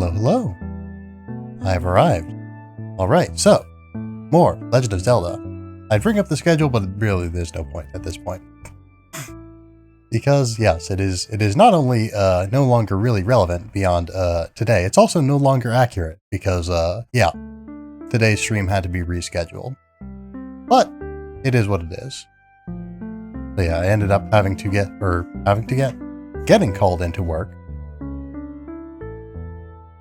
Hello, hello. I have arrived. Alright, so, more Legend of Zelda. I'd bring up the schedule, but really there's no point at this point. Because, yes, it is not only no longer really relevant beyond today, it's also no longer accurate, because, yeah, today's stream had to be rescheduled. But, it is what it is. So yeah, I ended up getting called into work.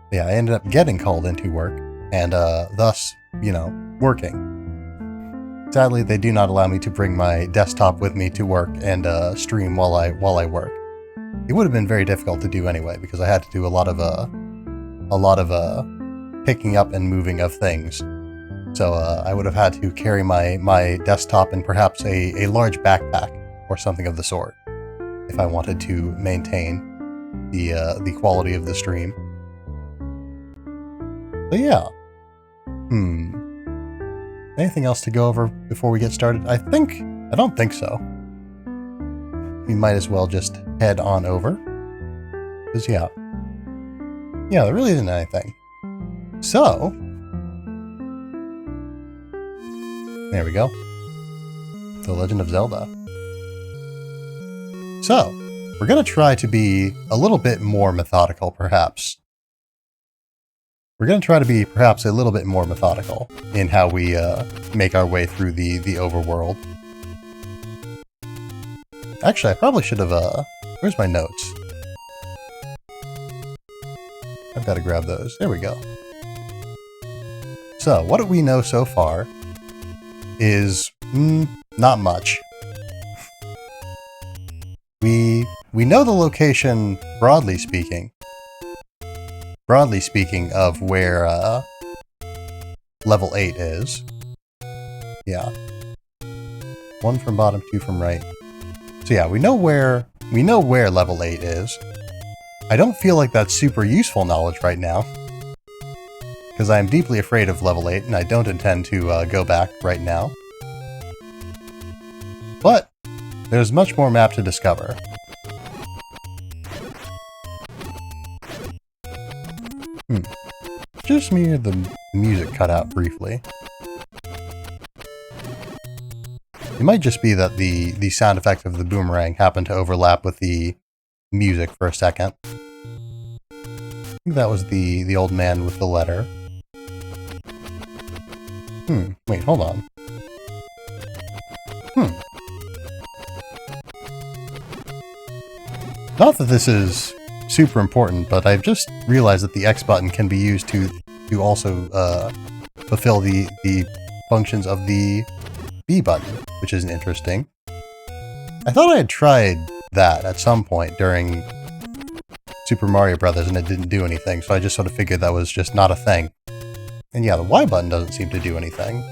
Yeah, I ended up getting called into work, and thus, you know, working. Sadly, they do not allow me to bring my desktop with me to work and stream while I work. It would have been very difficult to do anyway, because I had to do a lot of picking up and moving of things. So I would have had to carry my desktop and perhaps a large backpack or something of the sort if I wanted to maintain the quality of the stream. But yeah. Anything else to go over before we get started? I don't think so. We might as well just head on over. Because yeah, there really isn't anything. So, there we go. The Legend of Zelda. So, we're going to try to be a little bit more methodical, perhaps. We're going to try to be perhaps a little bit more methodical in how we make our way through the overworld. Actually, I probably should have... where's my notes? I've got to grab those. There we go. So, what do we know so far is not much. We know the location, broadly speaking, of where level 8 is. Yeah. 1 from bottom, 2 from right. So yeah, we know where level 8 is. I don't feel like that's super useful knowledge right now, because I am deeply afraid of level 8, and I don't intend to go back right now. But there's much more map to discover. Just me or the music cut out briefly. It might just be that the sound effect of the boomerang happened to overlap with the music for a second. I think that was the old man with the letter. Wait, hold on. Not that this is super important, but I've just realized that the X button can be used to also fulfill the functions of the B button, which is interesting. I thought I had tried that at some point during Super Mario Brothers, and it didn't do anything, so I just sort of figured that was just not a thing. And yeah, the Y button doesn't seem to do anything.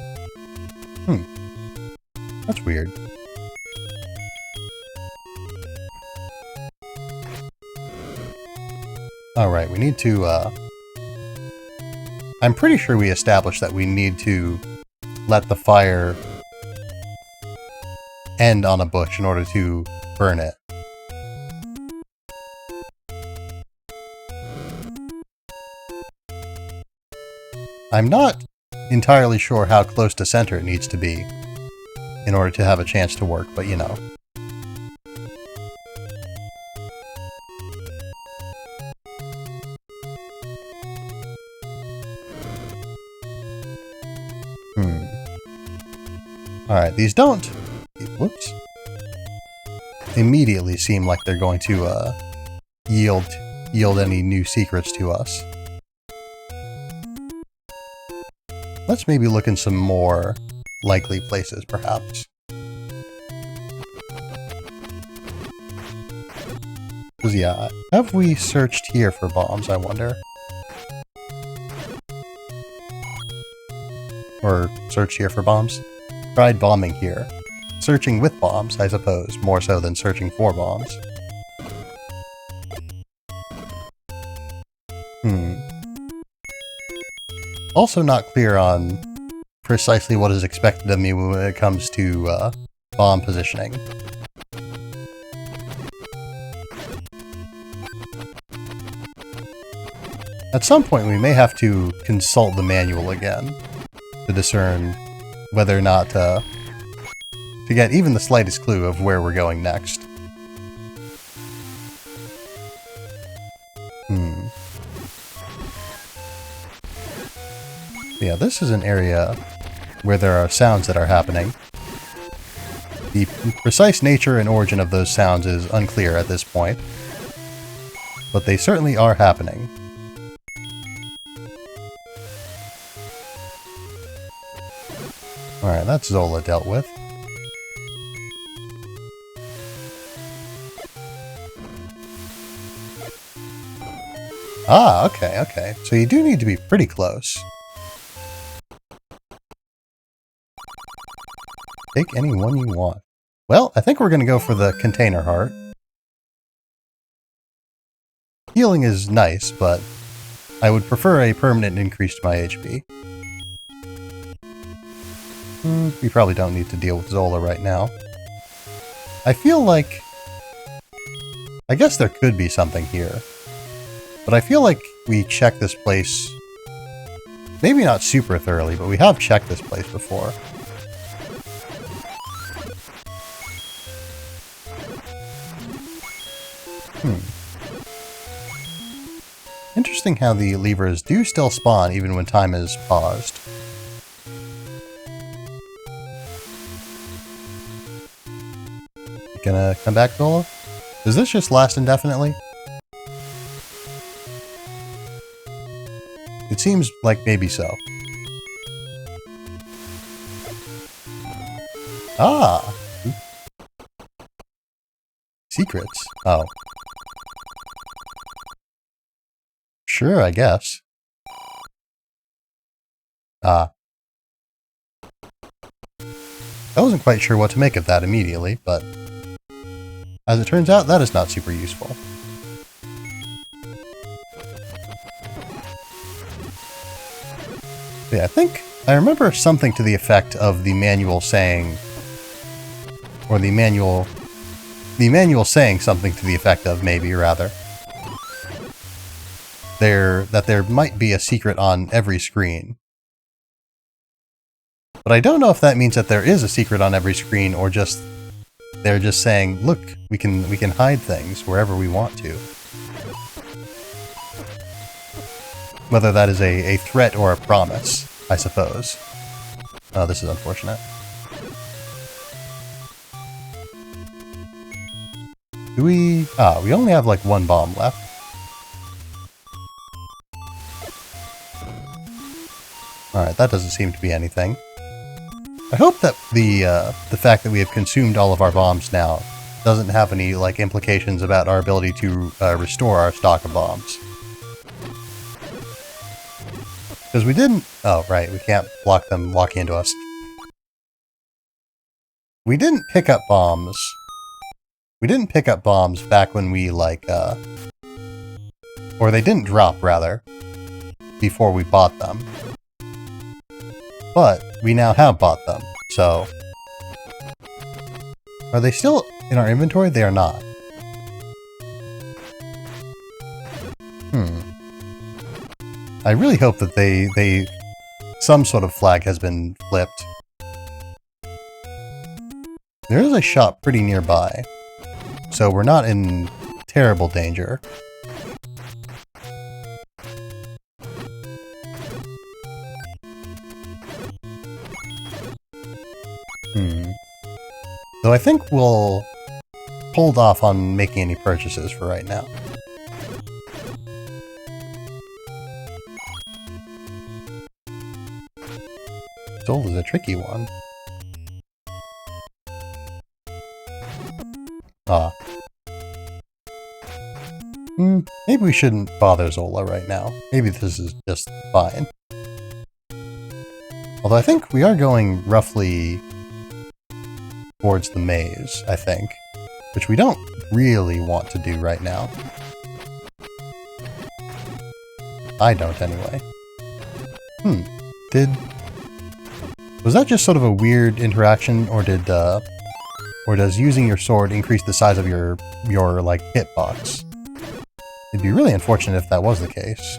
That's weird. Alright, we need to, I'm pretty sure we established that we need to let the fire end on a bush in order to burn it. I'm not entirely sure how close to center it needs to be in order to have a chance to work, but you know. Alright, these don't, whoops, immediately seem like they're going to yield any new secrets to us. Let's maybe look in some more likely places, perhaps. Because yeah, have we searched here for bombs, I wonder? Or searched here for bombs? Tried bombing here. Searching with bombs, I suppose, more so than searching for bombs. Also not clear on precisely what is expected of me when it comes to bomb positioning. At some point we may have to consult the manual again to discern whether or not to get even the slightest clue of where we're going next. Yeah, this is an area where there are sounds that are happening. The precise nature and origin of those sounds is unclear at this point, but they certainly are happening. Alright, that's Zola dealt with. Ah, okay. So you do need to be pretty close. Take any one you want. Well, I think we're going to go for the container heart. Healing is nice, but I would prefer a permanent increase to my HP. We probably don't need to deal with Zola right now. I feel like... I guess there could be something here. But I feel like we checked this place... Maybe not super thoroughly, but we have checked this place before. Interesting how the levers do still spawn even when time is paused. You gonna come back, Zola? Does this just last indefinitely? It seems like maybe so. Ah! Secrets. Oh. Sure, I guess. Ah. I wasn't quite sure what to make of that immediately, but as it turns out, that is not super useful. Yeah, I think I remember something to the effect of the manual saying, or the manual saying something to the effect of, maybe, rather, that there might be a secret on every screen. But I don't know if that means that there is a secret on every screen, or just they're just saying, look, we can hide things wherever we want to. Whether that is a threat or a promise, I suppose. Oh, this is unfortunate. Do we... Ah, we only have like one bomb left. Alright, that doesn't seem to be anything. I hope that the fact that we have consumed all of our bombs now doesn't have any, like, implications about our ability to restore our stock of bombs. Because we didn't... Oh, right, we can't block them walking into us. We didn't pick up bombs. We didn't pick up bombs back when we, like, or they didn't drop, rather, before we bought them. But we now have bought them, so... Are they still in our inventory? They are not. I really hope that some sort of flag has been flipped. There is a shop pretty nearby, so we're not in terrible danger. Though I think we'll hold off on making any purchases for right now. Soul is a tricky one. Ah. Maybe we shouldn't bother Zola right now. Maybe this is just fine. Although I think we are going roughly towards the maze, I think. Which we don't really want to do right now. I don't, anyway. Was that just sort of a weird interaction, or does using your sword increase the size of your like, hitbox? It'd be really unfortunate if that was the case.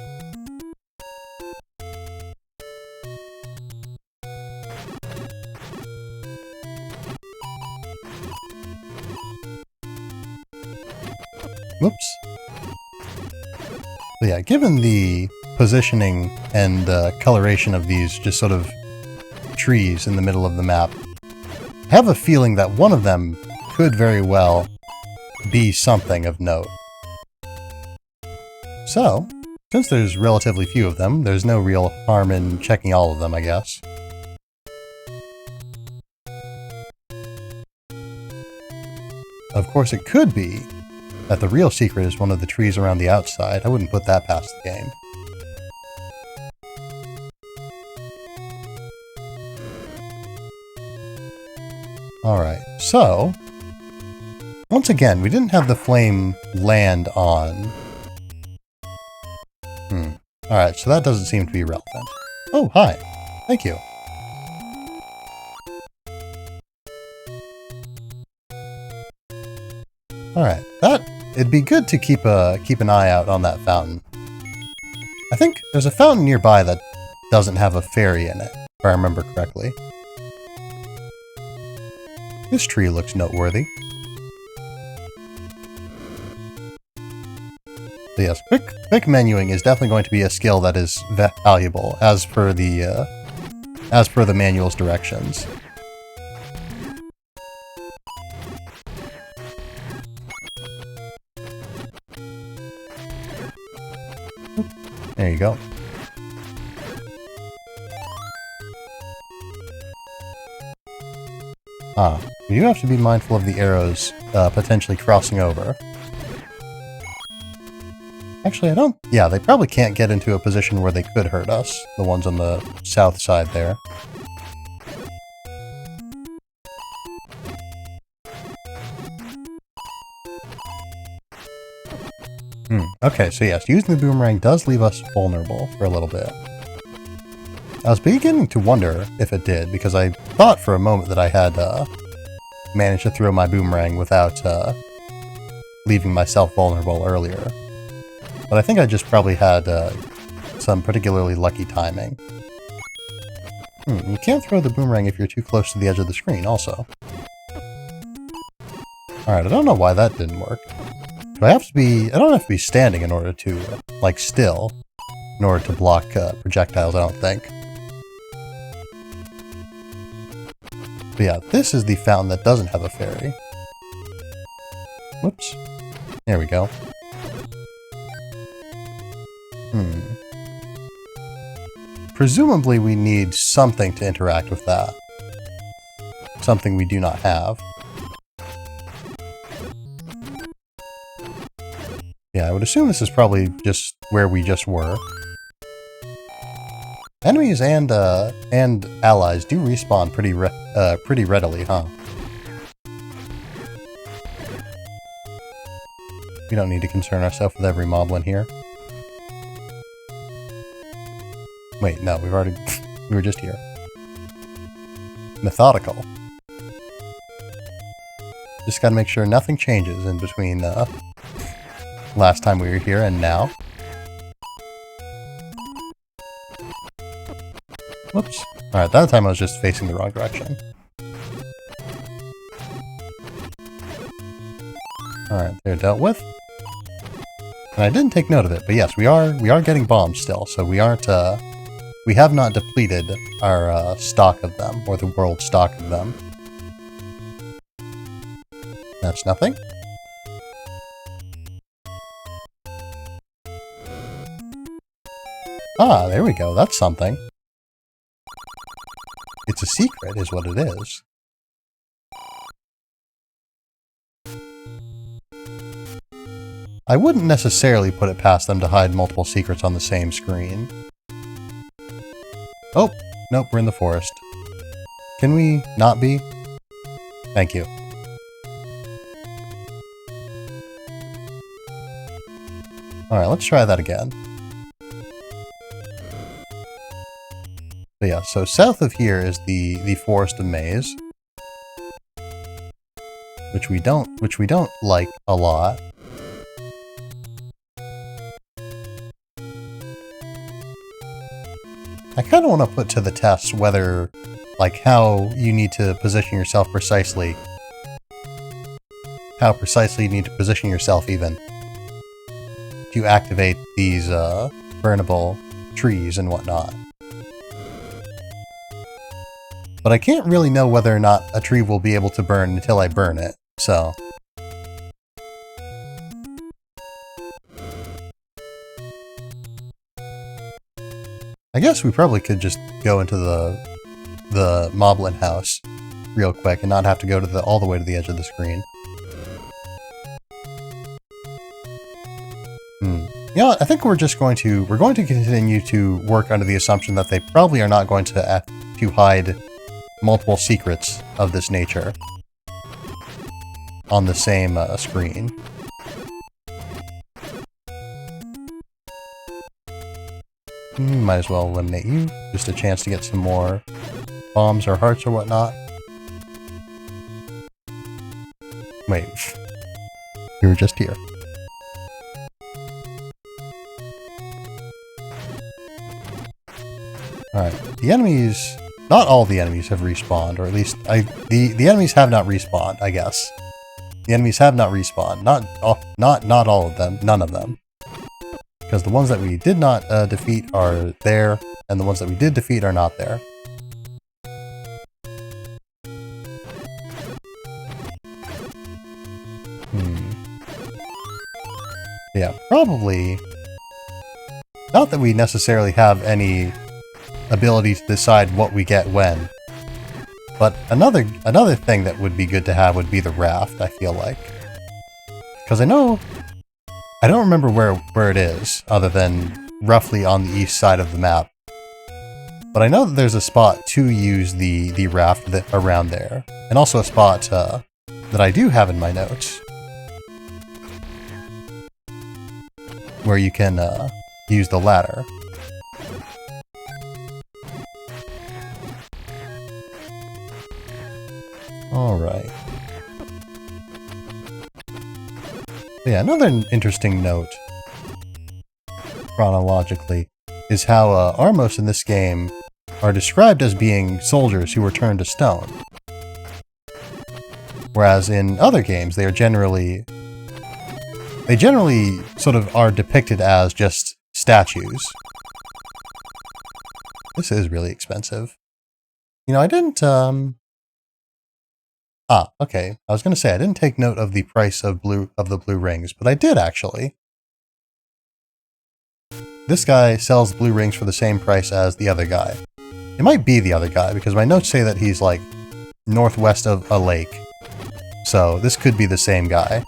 Whoops. But yeah, given the positioning and coloration of these just sort of trees in the middle of the map, I have a feeling that one of them could very well be something of note. So, since there's relatively few of them, there's no real harm in checking all of them, I guess. Of course, it could be that the real secret is one of the trees around the outside. I wouldn't put that past the game. Alright, so once again, we didn't have the flame land on. Alright, so that doesn't seem to be relevant. Oh, hi. Thank you. Alright, it'd be good to keep an eye out on that fountain. I think there's a fountain nearby that doesn't have a fairy in it, if I remember correctly. This tree looks noteworthy. So yes, quick menuing is definitely going to be a skill that is valuable, as per the manual's directions. There you go. You do have to be mindful of the arrows potentially crossing over. Actually, I don't... Yeah, they probably can't get into a position where they could hurt us. The ones on the south side there. Okay, so yes, using the boomerang does leave us vulnerable for a little bit. I was beginning to wonder if it did, because I thought for a moment that I had managed to throw my boomerang without leaving myself vulnerable earlier. But I think I just probably had some particularly lucky timing. You can't throw the boomerang if you're too close to the edge of the screen, also. Alright, I don't know why that didn't work. Do I have to be... I don't have to be standing in order to, like, still, in order to block projectiles, I don't think. But yeah, this is the fountain that doesn't have a fairy. Whoops. There we go. Presumably we need something to interact with that. Something we do not have. Yeah, I would assume this is probably just where we just were. Enemies and allies do respawn pretty readily, huh? We don't need to concern ourselves with every moblin here. Wait, no, we were just here. Methodical. Just gotta make sure nothing changes in between last time we were here and now. Whoops. Alright, that time I was just facing the wrong direction. Alright, they're dealt with. And I didn't take note of it, but yes, we are getting bombs still, so we aren't, we have not depleted our stock of them, or the world stock of them. That's nothing. Ah, there we go, that's something. It's a secret, is what it is. I wouldn't necessarily put it past them to hide multiple secrets on the same screen. Oh, nope, we're in the forest. Can we not be? Thank you. Alright, let's try that again. But yeah, so south of here is the Forest of Maze. Which we don't like a lot. I kind of want to put to the test whether, like, how you need to position yourself precisely. How precisely you need to position yourself, even, to activate these burnable trees and whatnot. But I can't really know whether or not a tree will be able to burn until I burn it, so... I guess we probably could just go into the Moblin house real quick and not have to go to all the way to the edge of the screen. You know what? I think we're going to continue to work under the assumption that they probably are not going to hide multiple secrets of this nature on the same screen. Might as well eliminate you. Just a chance to get some more bombs or hearts or whatnot. Wait. You were just here. Alright. The enemies... Not all the enemies have respawned, or at least the enemies have not respawned, I guess. The enemies have not respawned. Not all of them. None of them. Because the ones that we did not defeat are there, and the ones that we did defeat are not there. Yeah, probably... Not that we necessarily have any ability to decide what we get when. But another thing that would be good to have would be the raft, I feel like. Because I don't remember where it is, other than roughly on the east side of the map. But I know that there's a spot to use the raft around there. And also a spot that I do have in my notes. Where you can use the ladder. Alright. Yeah, another interesting note, chronologically, is how Armos in this game are described as being soldiers who were turned to stone. Whereas in other games, they generally sort of are depicted as just statues. This is really expensive. You know, I didn't, okay. I was going to say, I didn't take note of the price of the blue rings, but I did actually. This guy sells blue rings for the same price as the other guy. It might be the other guy, because my notes say that he's like northwest of a lake. So this could be the same guy.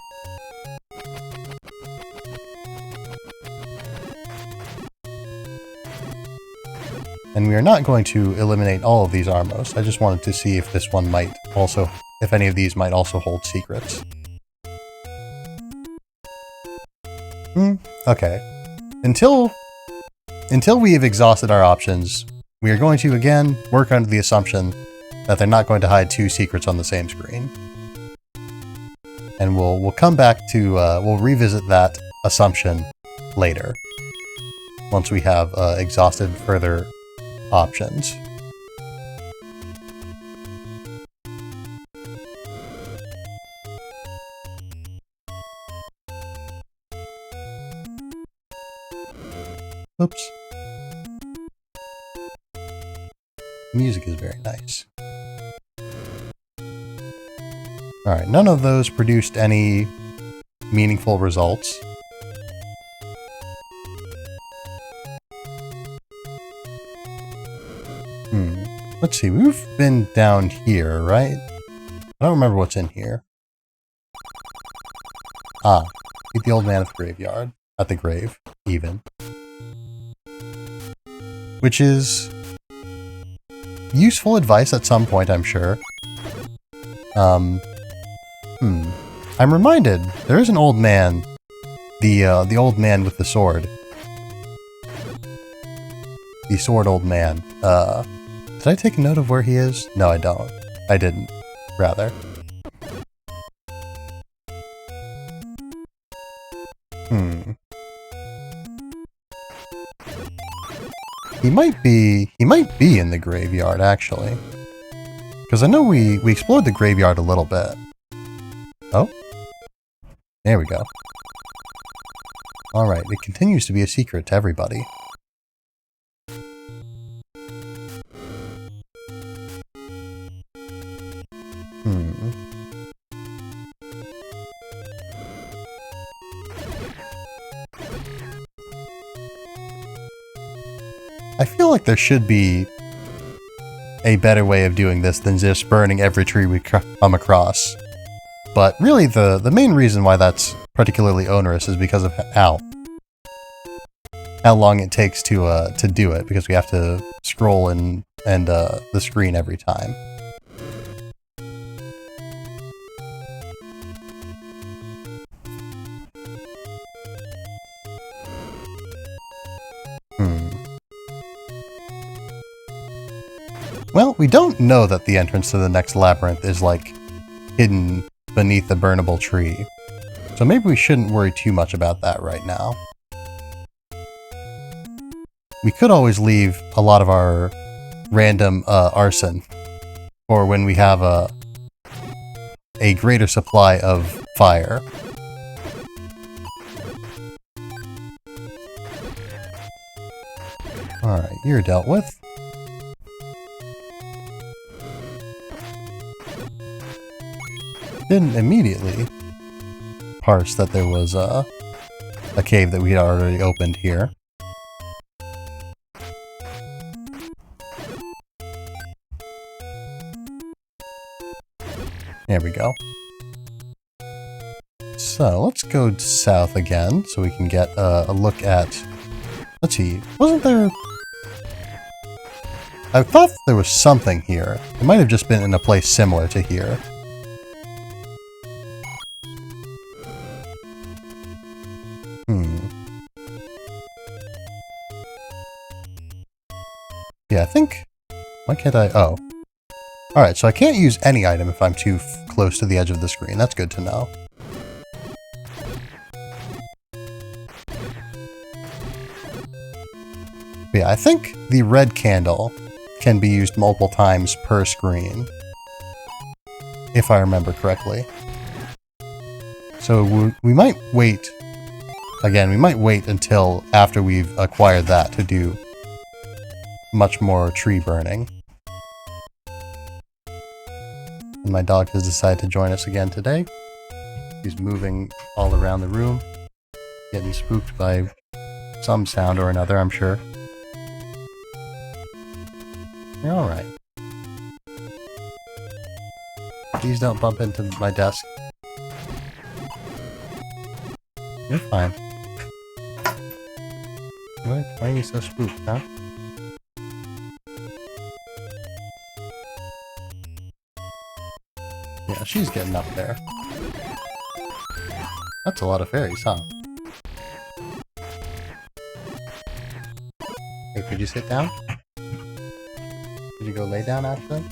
And we are not going to eliminate all of these Armos. I just wanted to see if this one might also... If any of these might also hold secrets. Okay. Until we have exhausted our options, we are going to again work under the assumption that they're not going to hide two secrets on the same screen. And we'll come back to we'll revisit that assumption later. Once we have exhausted further options. Oops. Music is very nice. Alright, none of those produced any meaningful results. Let's see, we've been down here, right? I don't remember what's in here. Meet the old man at the graveyard. At the grave, even. Which is useful advice at some point, I'm sure. I'm reminded, there is an old man. The old man with the sword. The sword old man. Did I take a note of where he is? No, I don't. I didn't, rather. He might be in the graveyard, actually. Because I know we explored the graveyard a little bit. Oh? There we go. Alright, it continues to be a secret to everybody. I feel like there should be a better way of doing this than just burning every tree we come across. But really the main reason why that's particularly onerous is because of how long it takes to do it, because we have to scroll and the screen every time. Well, we don't know that the entrance to the next labyrinth is, like, hidden beneath a burnable tree. So maybe we shouldn't worry too much about that right now. We could always leave a lot of our random arson for when we have a greater supply of fire. Alright, you're dealt with. Didn't immediately parse that there was a cave that we had already opened here. There we go. So let's go south again so we can get a look at... Let's see, wasn't there... I thought there was something here. It might have just been in a place similar to here. Yeah, I think... Why can't I... Oh. Alright, so I can't use any item if I'm too close to the edge of the screen. That's good to know. But yeah, I think the red candle can be used multiple times per screen. If I remember correctly. So we might wait... Again, we might wait until after we've acquired that to do much more tree burning. And my dog has decided to join us again today. He's moving all around the room, getting spooked by some sound or another, I'm sure. You're alright. Please don't bump into my desk. You're fine. Why are you so spooked, huh? Yeah, she's getting up there. That's a lot of fairies, huh? Hey, could you sit down? Could you go lay down, actually?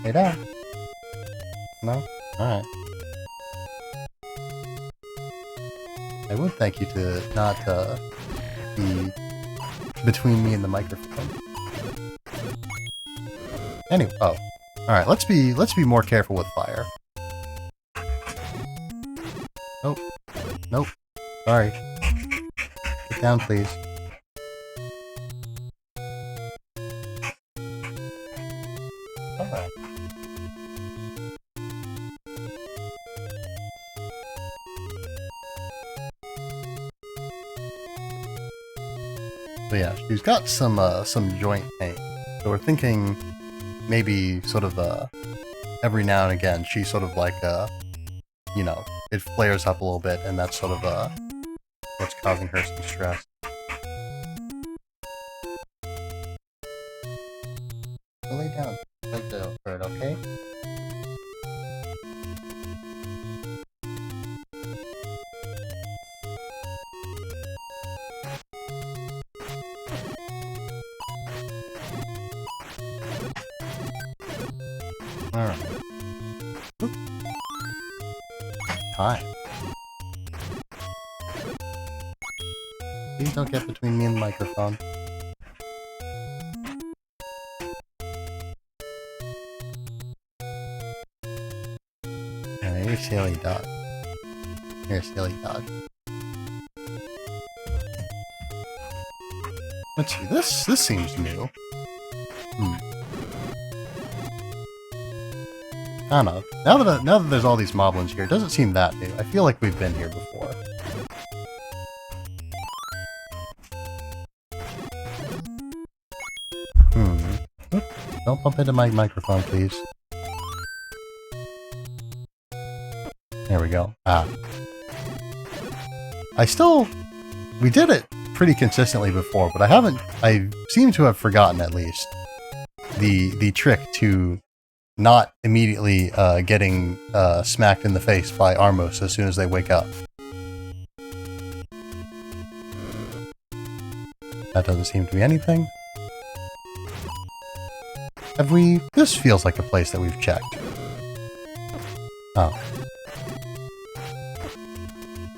Lay down. No? Alright. I would thank you to not be between me and the microphone. Anyway, oh. Alright, let's be more careful with fire. Oh. Nope. Sorry. Sit down, please. Alright. So yeah, she's got some joint pain. So we're thinking maybe sort of every now and again she sort of like you know, it flares up a little bit, and that's sort of what's causing her some stress. So lay down like the bird, okay? Alright. Time. Please don't get between me and the microphone. You're a silly dog. You're a silly dog. Let's see, this seems new. I don't know. Now that there's all these moblins here, it doesn't seem that new. I feel like we've been here before. Oop, don't bump into my microphone, please. There we go. We did it pretty consistently before, but I seem to have forgotten at least the trick to not immediately getting smacked in the face by Armos as soon as they wake up. That doesn't seem to be anything. This feels like a place that we've checked. Oh.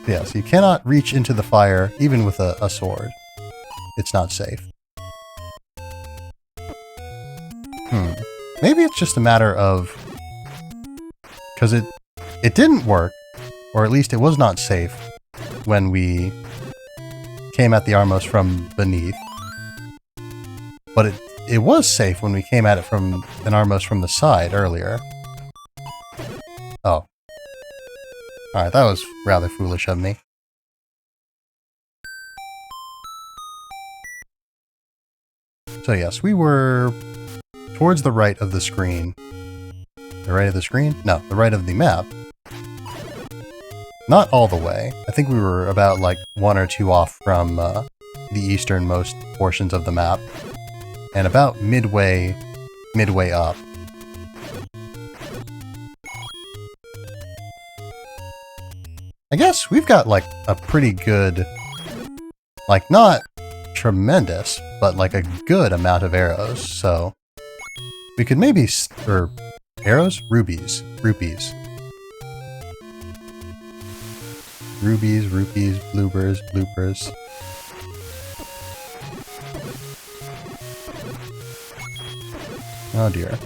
Yeah, so you cannot reach into the fire, even with a sword. It's not safe. Maybe it's just a matter of... Because it didn't work, or at least it was not safe, when we came at the Armos from beneath. But it was safe when we came at it from an Armos from the side earlier. Oh. Alright, that was rather foolish of me. So yes, we were towards the right of the screen. The right of the screen? No, the right of the map. Not all the way. I think we were about like 1 or 2 off from the easternmost portions of the map. And about midway up. I guess we've got like a pretty good, like not tremendous, but like a good amount of arrows, so we could maybe, or arrows? Rupees. Rupees, bloopers. Oh dear.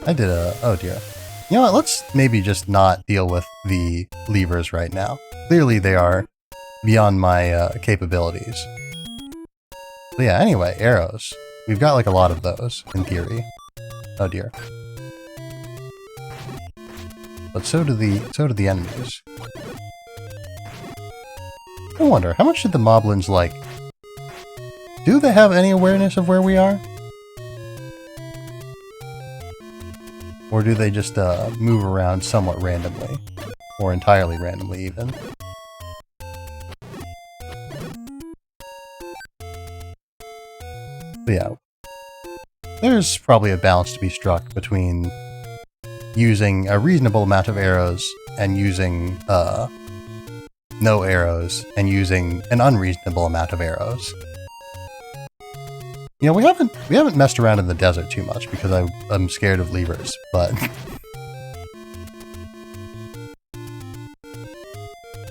Oh dear. You know what, let's maybe just not deal with the levers right now. Clearly they are beyond my capabilities. But yeah, anyway, arrows. We've got like a lot of those, in theory. Oh dear. But so do the enemies. I wonder, how much did the moblins like... Do they have any awareness of where we are? Or do they just move around somewhat randomly? Or entirely randomly, even? But yeah. There's probably a balance to be struck between using a reasonable amount of arrows and using no arrows and using an unreasonable amount of arrows. You know, we haven't messed around in the desert too much because I'm scared of levers, but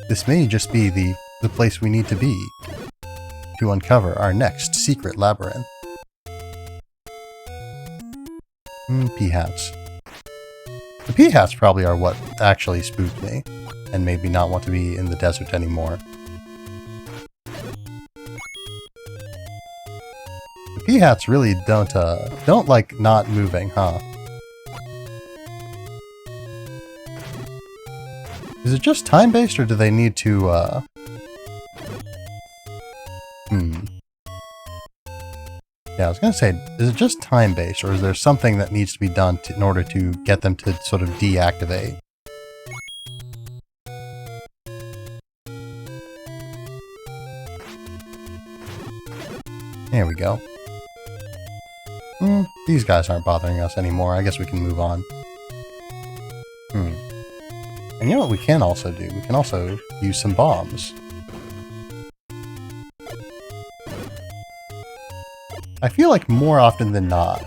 this may just be the place we need to be to uncover our next secret labyrinth. Pea-hats. The pea-hats probably are what actually spooked me and made me not want to be in the desert anymore. Pea-hats really don't like not moving, huh? Is it just time-based, or do they need to, Yeah, I was gonna say, is it just time-based, or is there something that needs to be done in order to get them to sort of deactivate? There we go. These guys aren't bothering us anymore. I guess we can move on. And you know what we can also do? We can also use some bombs. I feel like more often than not,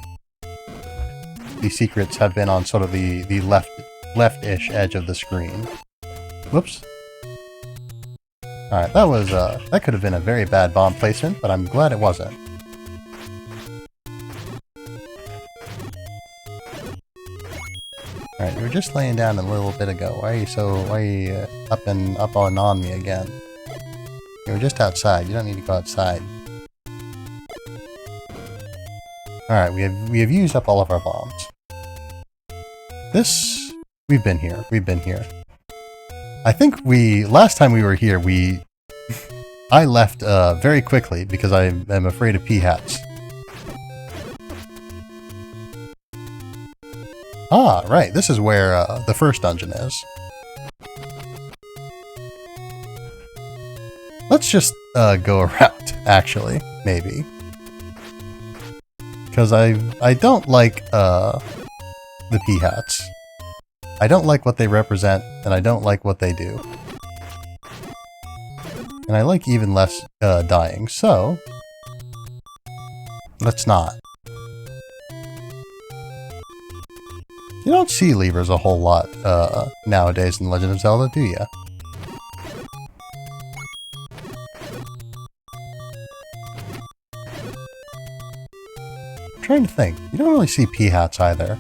the secrets have been on sort of the left-ish edge of the screen. Whoops. Alright, that could have been a very bad bomb placement, but I'm glad it wasn't. Alright, you were just laying down a little bit ago. Why are you up and on me again? We're just outside. You don't need to go outside. Alright, we have used up all of our bombs. This... We've been here. We've been here. I think last time we were here, I left very quickly because I am afraid of P-hats. Ah, right. This is where the first dungeon is. Let's just go around, actually. Maybe. Because I don't like the P-hats. I don't like what they represent, and I don't like what they do. And I like even less dying, so... let's not. You don't see levers a whole lot nowadays in Legend of Zelda, do ya? I'm trying to think. You don't really see P-hats either.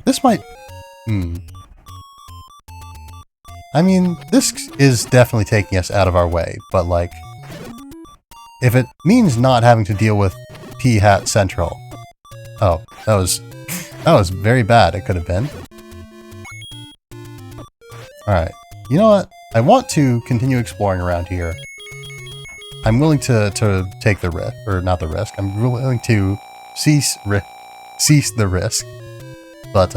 This might... I mean, this is definitely taking us out of our way, but like... if it means not having to deal with P-hat Central... Oh, that was very bad, it could have been. Alright, you know what? I want to continue exploring around here. I'm willing to take the risk, or not the risk, I'm willing to cease the risk. But,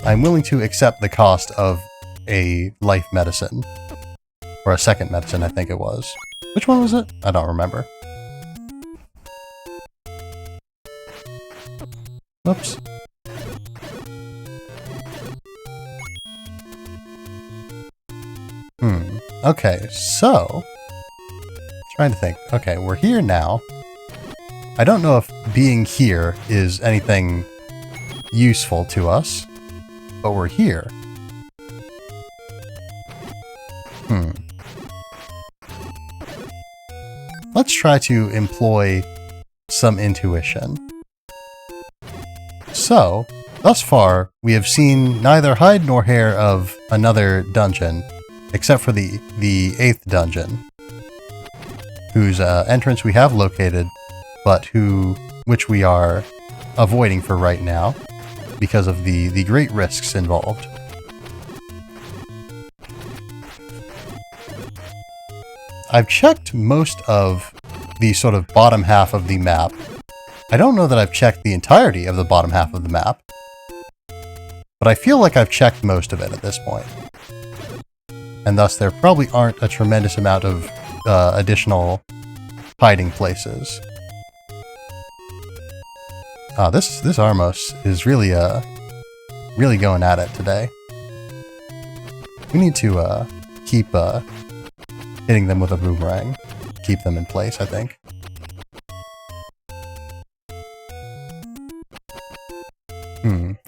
I'm willing to accept the cost of a life medicine. Or a second medicine, I think it was. Which one was it? I don't remember. Whoops. Okay, so... trying to think. Okay, we're here now. I don't know if being here is anything useful to us, but we're here. Let's try to employ some intuition. So, thus far, we have seen neither hide nor hair of another dungeon, except for the 8th dungeon, whose entrance we have located, but which we are avoiding for right now, because of the great risks involved. I've checked most of the sort of bottom half of the map. I don't know that I've checked the entirety of the bottom half of the map, but I feel like I've checked most of it at this point. And thus there probably aren't a tremendous amount of additional hiding places. This Armos is really really going at it today. We need to keep hitting them with a boomerang. Keep them in place, I think.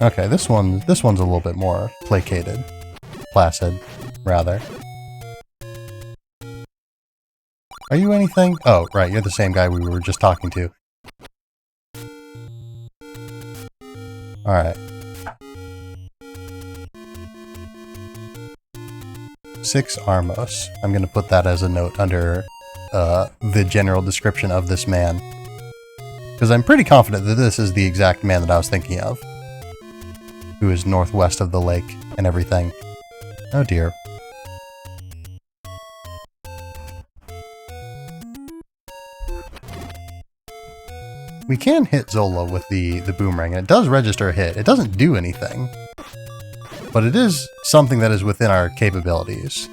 Okay, this one's a little bit more placated. Placid, rather. Are you anything? Oh, right, you're the same guy we were just talking to. Alright. 6 Armos. I'm gonna put that as a note under the general description of this man. Because I'm pretty confident that this is the exact man that I was thinking of. Who is northwest of the lake and everything. Oh dear. We can hit Zola with the boomerang, and it does register a hit. It doesn't do anything. But it is something that is within our capabilities.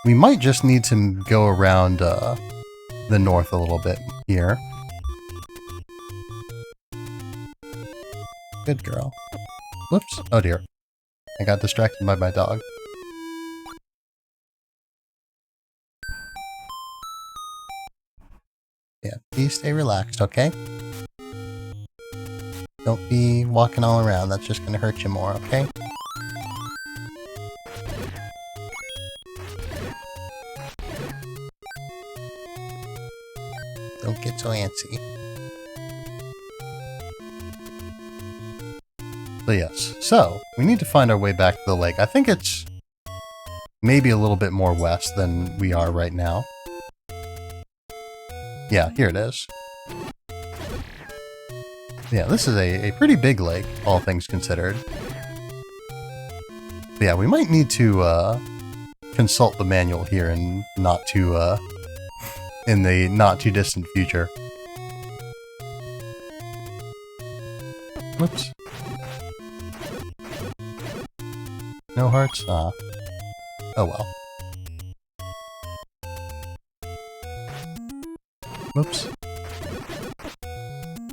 We might just need to go around the north a little bit here. Good girl. Whoops. Oh dear. I got distracted by my dog. Yeah, please stay relaxed, okay? Don't be walking all around, that's just gonna hurt you more, okay? Don't get so antsy. So yes, so we need to find our way back to the lake. I think it's maybe a little bit more west than we are right now. Yeah, here it is. Yeah, this is a pretty big lake, all things considered. But yeah, we might need to consult the manual here and not too in the not too distant future. Whoops. No hearts? Ah. Oh well. Whoops.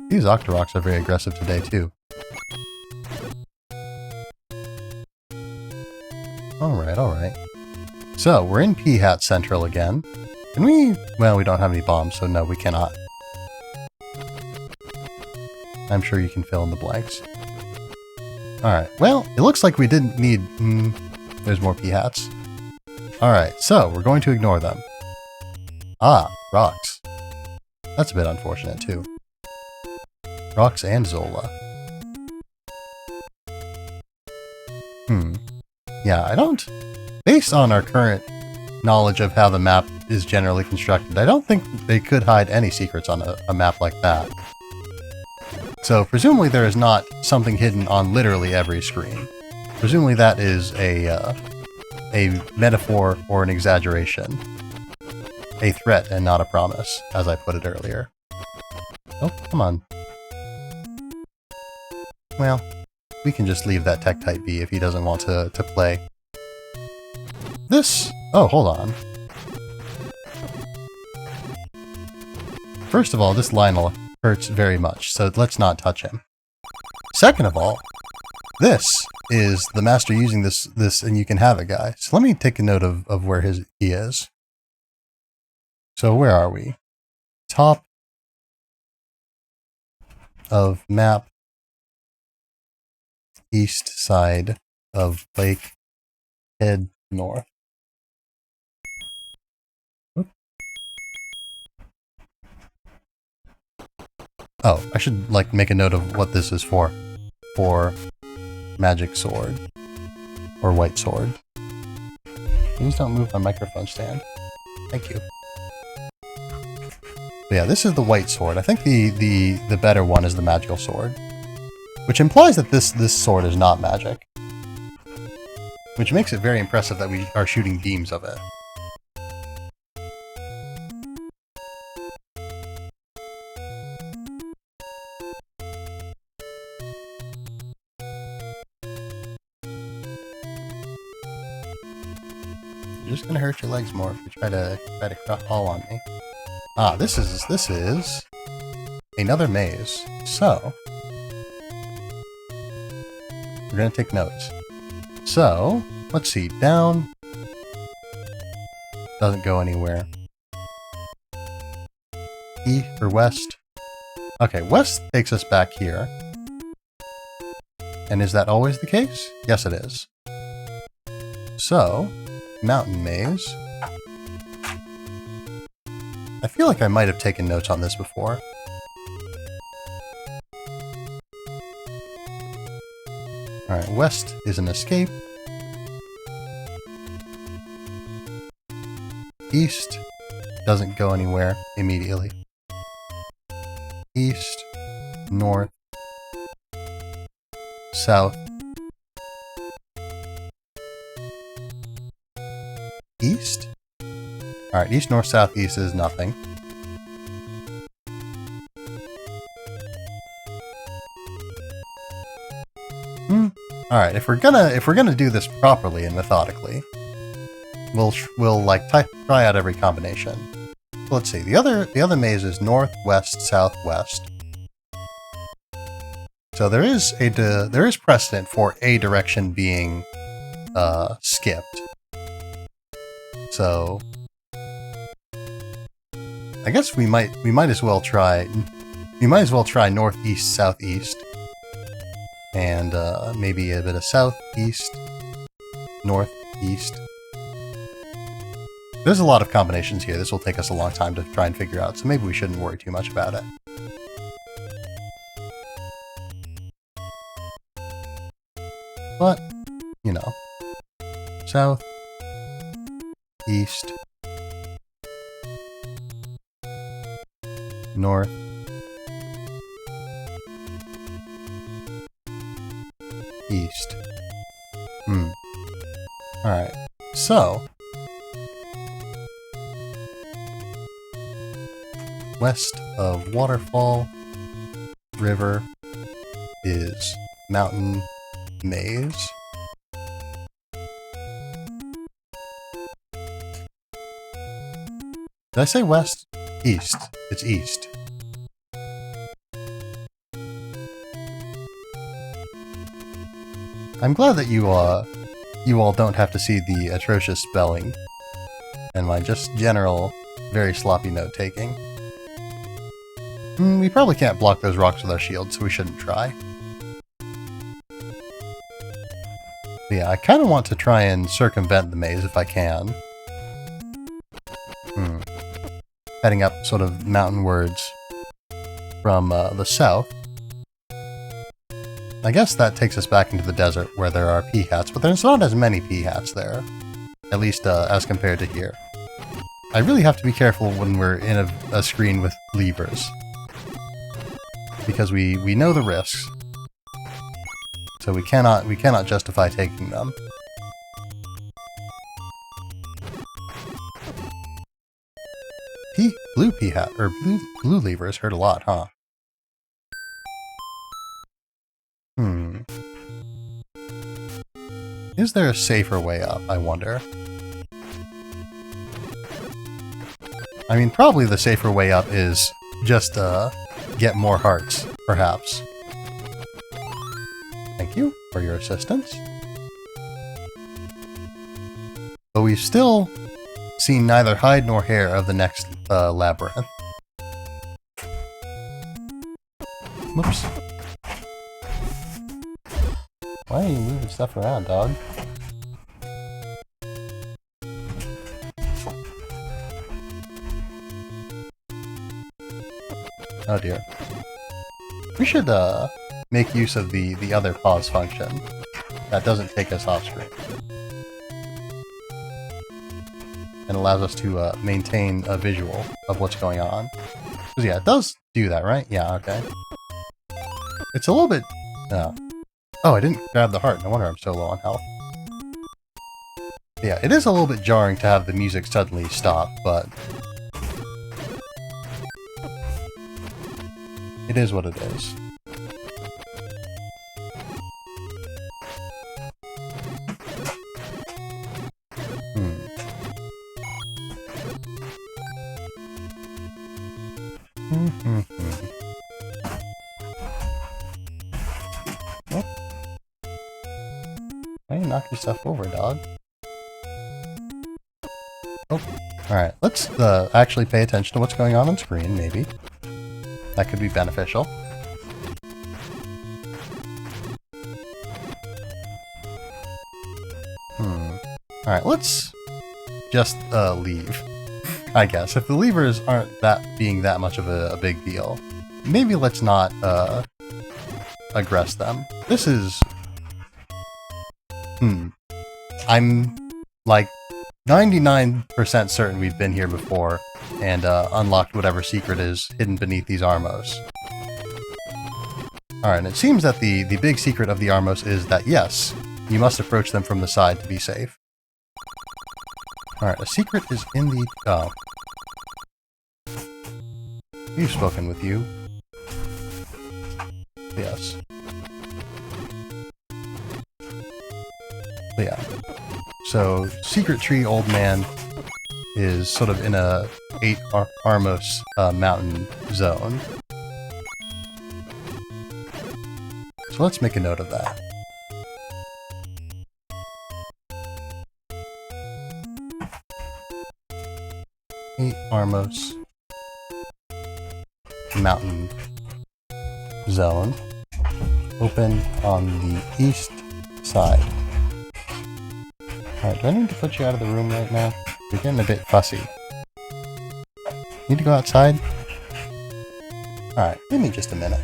These Octoroks are very aggressive today too. Alright, alright. So, we're in P-Hat Central again. Can we... Well, we don't have any bombs, so no, we cannot. I'm sure you can fill in the blanks. Alright, well, it looks like we didn't need... there's more P-Hats. Alright, so, we're going to ignore them. Ah, rocks. That's a bit unfortunate, too. Rocks and Zola. Yeah, I don't... Based on our current knowledge of how the map is generally constructed, I don't think they could hide any secrets on a map like that. So, presumably there is not something hidden on literally every screen. Presumably that is a metaphor or an exaggeration. A threat and not a promise, as I put it earlier. Oh, come on. Well, we can just leave that Tektite be if he doesn't want to play. This... Oh, hold on. First of all, this Lionel hurts very much, so let's not touch him. Second of all, this is the master using this and you can have it guy. So let me take a note of where he is. So where are we? Top of map. East side of lake. Head north. Oop. Oh, I should like make a note of what this is for. For magic sword. Or white sword. Please don't move my microphone stand. Thank you. But yeah, this is the white sword. I think the better one is the magical sword. Which implies that this sword is not magic. Which makes it very impressive that we are shooting beams of it. You're just gonna hurt your legs more if you try to crawl on me. Ah, this is another maze. So we're gonna take notes. So let's see, down doesn't go anywhere. East or west? Okay, west takes us back here. And is that always the case? Yes, it is. So, mountain maze. I feel like I might have taken notes on this before. Alright, west is an escape. East doesn't go anywhere immediately. East, north, south, east? Alright, east, north, south, east is nothing. Alright, if we're gonna do this properly and methodically, we'll like try out every combination. So let's see. The other maze is north, west, south, west. So there is precedent for a direction being skipped. So I guess we might as well try northeast, southeast, and maybe a bit of southeast, northeast. There's a lot of combinations here. This will take us a long time to try and figure out, so maybe we shouldn't worry too much about it. But, you know. South, east, north, east. Alright, so west of Waterfall River is Mountain Maze. Did I say west? East. It's east. I'm glad that you all don't have to see the atrocious spelling and my just general, very sloppy note-taking. We probably can't block those rocks with our shield, so we shouldn't try. But yeah, I kind of want to try and circumvent the maze if I can. Heading up sort of mountainwards from the south. I guess that takes us back into the desert where there are peahats, but there's not as many peahats there. At least as compared to here. I really have to be careful when we're in a screen with levers. Because we know the risks. So we cannot justify taking them. Blue peahat, or blue levers hurt a lot, huh? Is there a safer way up, I wonder? I mean, probably the safer way up is just, get more hearts, perhaps. Thank you for your assistance. But we've still seen neither hide nor hair of the next, labyrinth. Whoops. Why are you moving stuff around, dog? Oh dear. We should, make use of the other pause function. That doesn't take us off screen. And allows us to, maintain a visual of what's going on. Because yeah, it does do that, right? Yeah, okay. It's a little bit... Oh, I didn't grab the heart. No wonder I'm so low on health. Yeah, it is a little bit jarring to have the music suddenly stop, but... it is what it is. Why you knock your stuff over, dog? Oh, alright. Let's actually pay attention to what's going on screen, maybe. That could be beneficial. Alright, let's just leave. I guess. If the levers aren't being that much of a big deal, maybe let's not aggress them. This is... I'm like 99% certain we've been here before and unlocked whatever secret is hidden beneath these Armos. Alright, and it seems that the big secret of the Armos is that, yes, you must approach them from the side to be safe. Alright, a secret is in the... oh. We've spoken with you. Yes. Yeah. So, Secret Tree Old Man is sort of in a 8 Armos mountain zone. So let's make a note of that. Armos mountain zone. Open on the east side. Alright, do I need to put you out of the room right now? You're getting a bit fussy. Need to go outside? Alright, give me just a minute.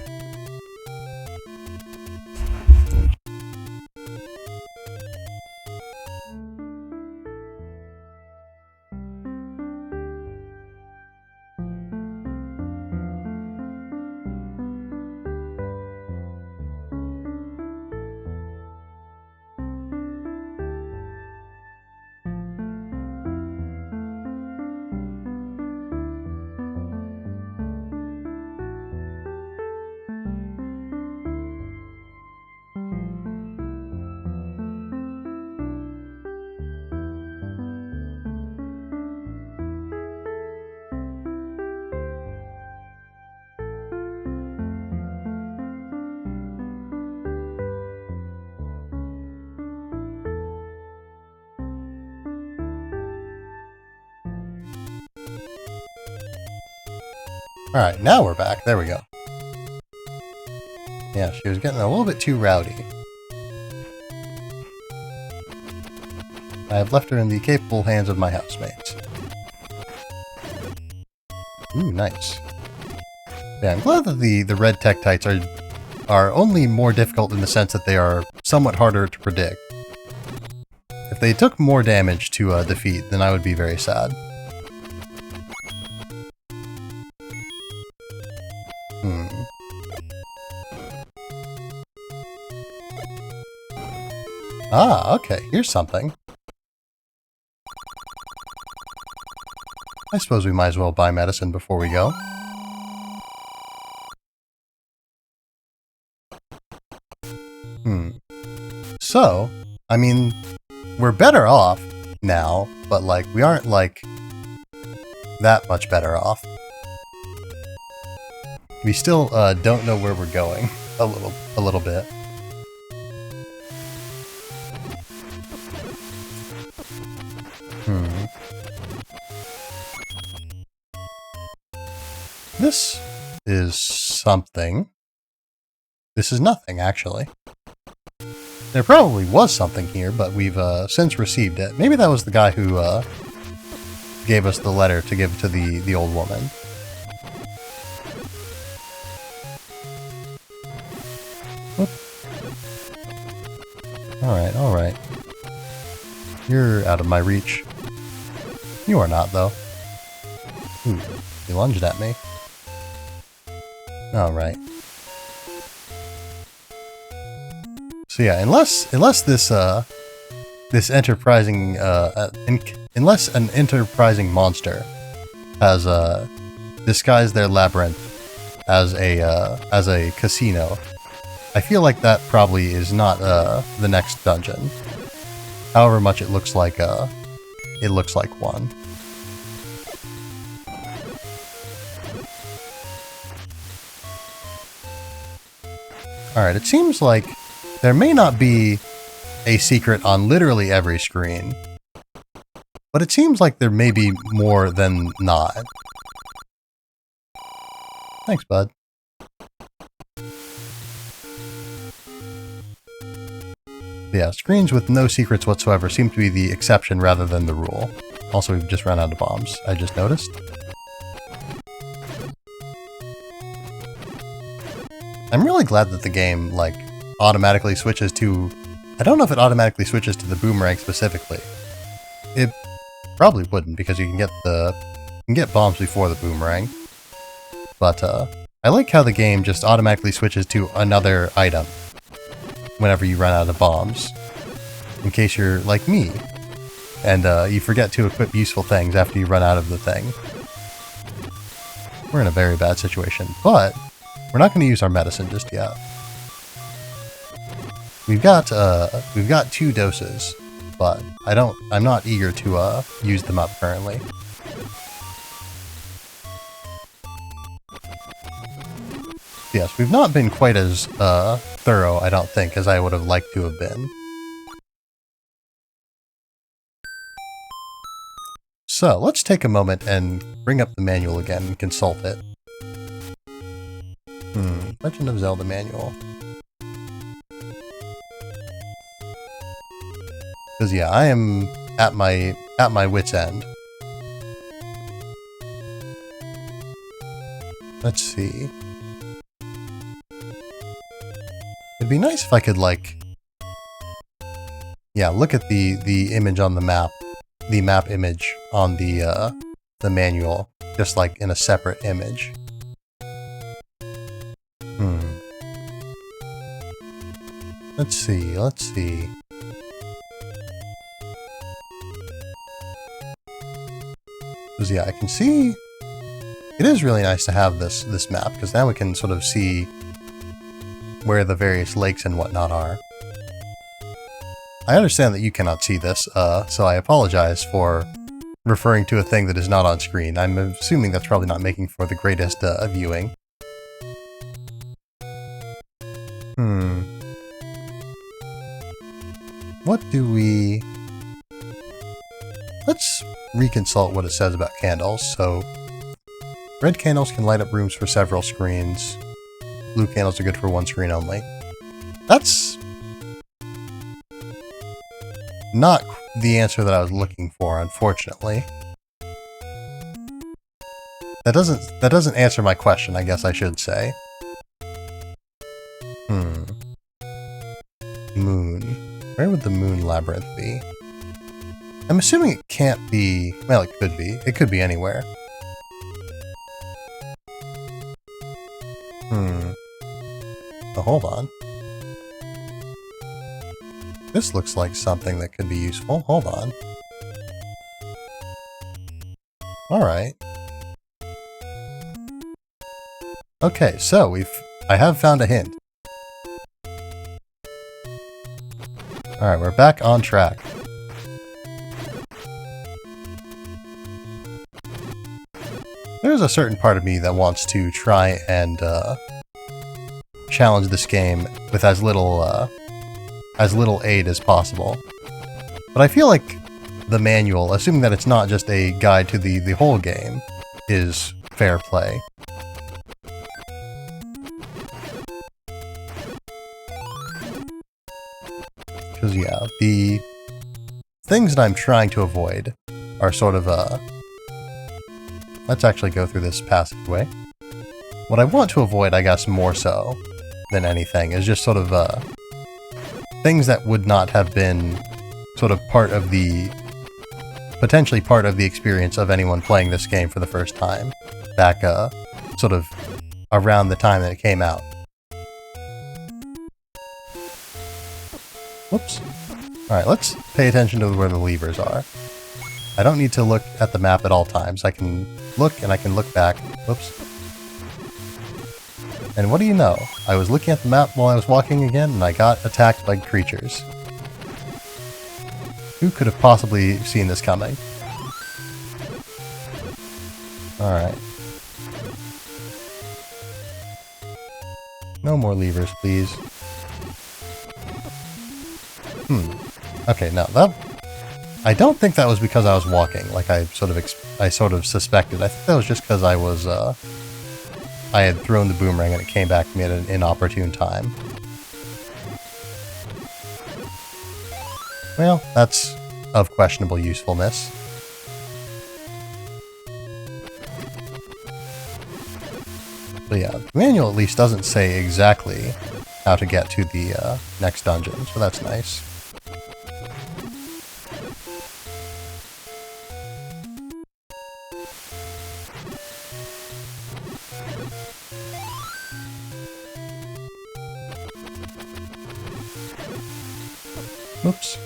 Alright, now we're back. There we go. Yeah, she was getting a little bit too rowdy. I have left her in the capable hands of my housemates. Ooh, nice. Yeah, I'm glad that the red Tektites are only more difficult in the sense that they are somewhat harder to predict. If they took more damage to defeat, then I would be very sad. Ah, okay, here's something. I suppose we might as well buy medicine before we go. So, I mean, we're better off now, but like, we aren't like that much better off. We still don't know where we're going a little bit. This is something. This is nothing, actually. There probably was something here, but we've since received it. Maybe that was the guy who gave us the letter to give to the old woman. Alright, alright. You're out of my reach. You are not, though. Ooh, he lunged at me. Alright. So yeah, unless this this enterprising unless an enterprising monster has disguised their labyrinth as a casino, I feel like that probably is not the next dungeon. However much it looks like one. Alright, it seems like there may not be a secret on literally every screen, but it seems like there may be more than not. Thanks, bud. Yeah, screens with no secrets whatsoever seem to be the exception rather than the rule. Also, we've just run out of bombs, I just noticed. I'm really glad that the game, like, automatically switches to... I don't know if it automatically switches to the Boomerang specifically. It probably wouldn't, because you can get bombs before the Boomerang. But, I like how the game just automatically switches to another item whenever you run out of bombs. In case you're like me, and you forget to equip useful things after you run out of the thing. We're in a very bad situation, but we're not going to use our medicine just yet. We've got 2 doses, but I'm not eager to use them up currently. Yes, we've not been quite as thorough, I don't think, as I would have liked to have been. So, let's take a moment and bring up the manual again and consult it. Legend of Zelda manual. Because yeah, I am at my wit's end. Let's see. It'd be nice if I could, like, yeah, look at the image on the map image on the manual, just like in a separate image. Let's see. Because yeah, I can see it is really nice to have this map, because now we can sort of see where the various lakes and whatnot are. I understand that you cannot see this, so I apologize for referring to a thing that is not on screen. I'm assuming that's probably not making for the greatest viewing. What do we... Let's reconsult what it says about candles. So, Red candles can light up rooms for several screens. Blue candles are good for one screen only. That's not the answer that I was looking for, unfortunately. That doesn't answer my question, I guess I should say. Moon. Where would the moon labyrinth be? I'm assuming it can't be... Well, it could be. It could be anywhere. Oh, hold on. This looks like something that could be useful. Hold on. Alright. Okay, so I have found a hint. Alright, we're back on track. There's a certain part of me that wants to try and challenge this game with as little aid as possible. But I feel like the manual, assuming that it's not just a guide to the whole game, is fair play. Because, yeah, the things that I'm trying to avoid are sort of, let's actually go through this passageway. What I want to avoid, I guess, more so than anything, is just sort of, things that would not have been sort of potentially part of the experience of anyone playing this game for the first time, back, sort of around the time that it came out. Whoops. Alright, let's pay attention to where the levers are. I don't need to look at the map at all times. I can look and I can look back. Whoops. And what do you know? I was looking at the map while I was walking again and I got attacked by creatures. Who could have possibly seen this coming? Alright. No more levers, please. Okay, no, I don't think that was because I was walking, like I sort of suspected. I think that was just because I had thrown the boomerang and it came back to me at an inopportune time. Well, that's of questionable usefulness. But yeah, the manual at least doesn't say exactly how to get to the next dungeon, so that's nice. Oops.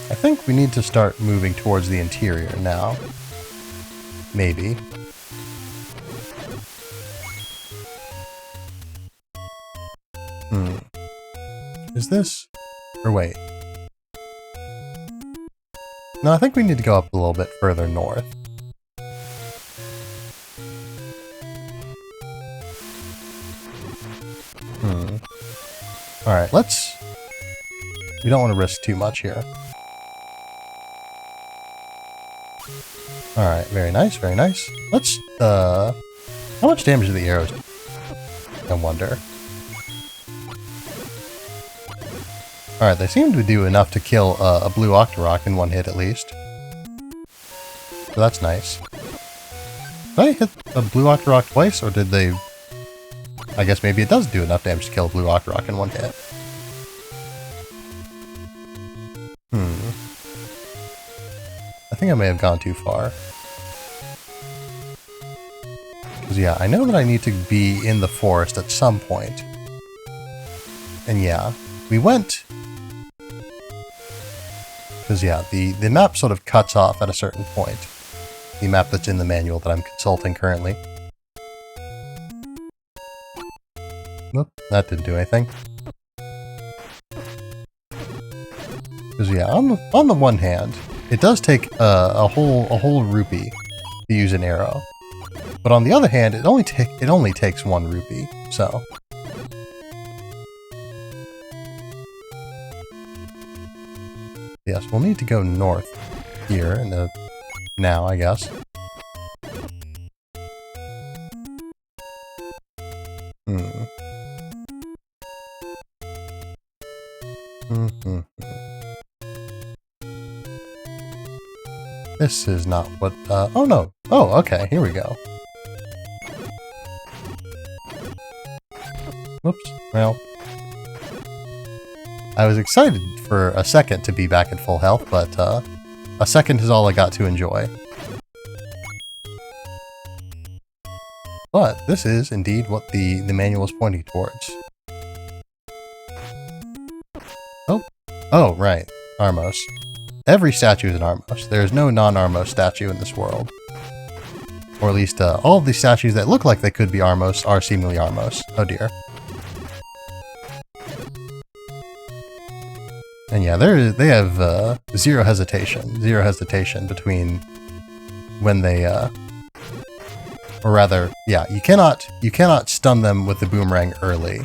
I think we need to start moving towards the interior now. Maybe. Is this... or wait. No, I think we need to go up a little bit further north. Alright, let's... we don't want to risk too much here. Alright, very nice, very nice. Let's, how much damage do the arrows do? I wonder. Alright, they seem to do enough to kill a blue Octorok in one hit at least. So that's nice. Did I hit a blue Octorok twice, or did they... I guess maybe it does do enough damage to kill a blue Octorok in one hit. I think I may have gone too far. Because yeah, I know that I need to be in the forest at some point. And yeah, we went... because yeah, the map sort of cuts off at a certain point. The map that's in the manual that I'm consulting currently. Nope, that didn't do anything. Because yeah, on the one hand, it does take a whole rupee to use an arrow, but on the other hand, it only takes one rupee. So Yes, we'll need to go north here in the now, I guess. This is not what, oh no. Oh, okay, here we go. Whoops, well. I was excited for a second to be back at full health, but, a second is all I got to enjoy. But this is indeed what the manual is pointing towards. Oh, right. Armos. Every statue is an Armos. There is no non-Armos statue in this world. Or at least, all of the statues that look like they could be Armos are seemingly Armos. Oh dear. And yeah, they have, zero hesitation between when they, or rather, yeah, you cannot stun them with the boomerang early.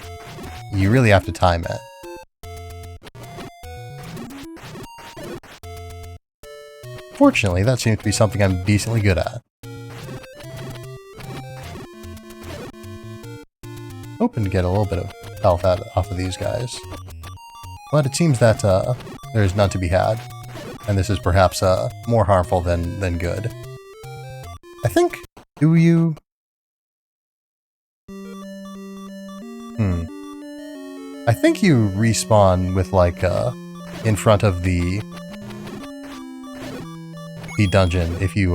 You really have to time it. Fortunately, that seems to be something I'm decently good at. Hoping to get a little bit of health off of these guys. But it seems that there is none to be had. And this is perhaps more harmful than good. I think, do you... I think you respawn with, like, in front of the dungeon if you,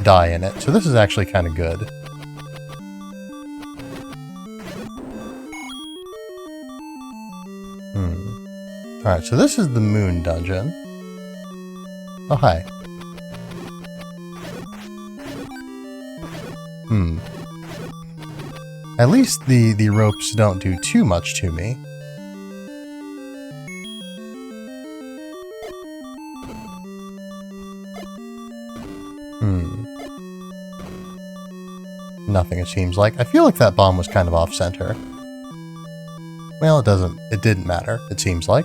die in it. So this is actually kind of good. Alright, so this is the moon dungeon. Oh, hi. At least the ropes don't do too much to me. Nothing, it seems like. I feel like that bomb was kind of off-center. Well, it didn't matter, it seems like.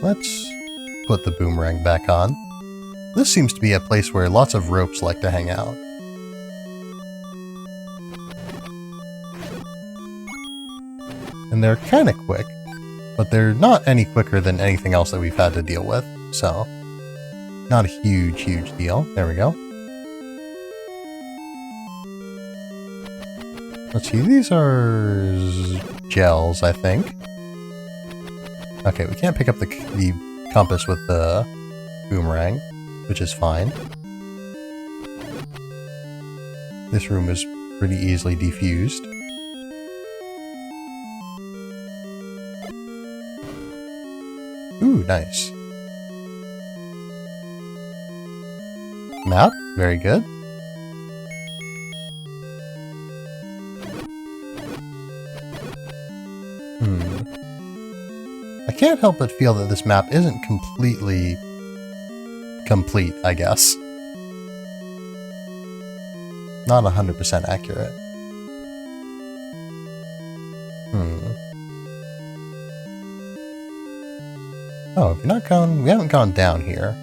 Let's put the boomerang back on. This seems to be a place where lots of ropes like to hang out. And they're kinda quick, but they're not any quicker than anything else that we've had to deal with, so... not a huge deal. There we go. Let's see, these are gels, I think. Okay, we can't pick up the compass with the boomerang, which is fine. This room is pretty easily defused. Ooh, nice. Map, very good. I can't help but feel that this map isn't completely complete, I guess. Not 100% accurate. Oh, we haven't gone down here.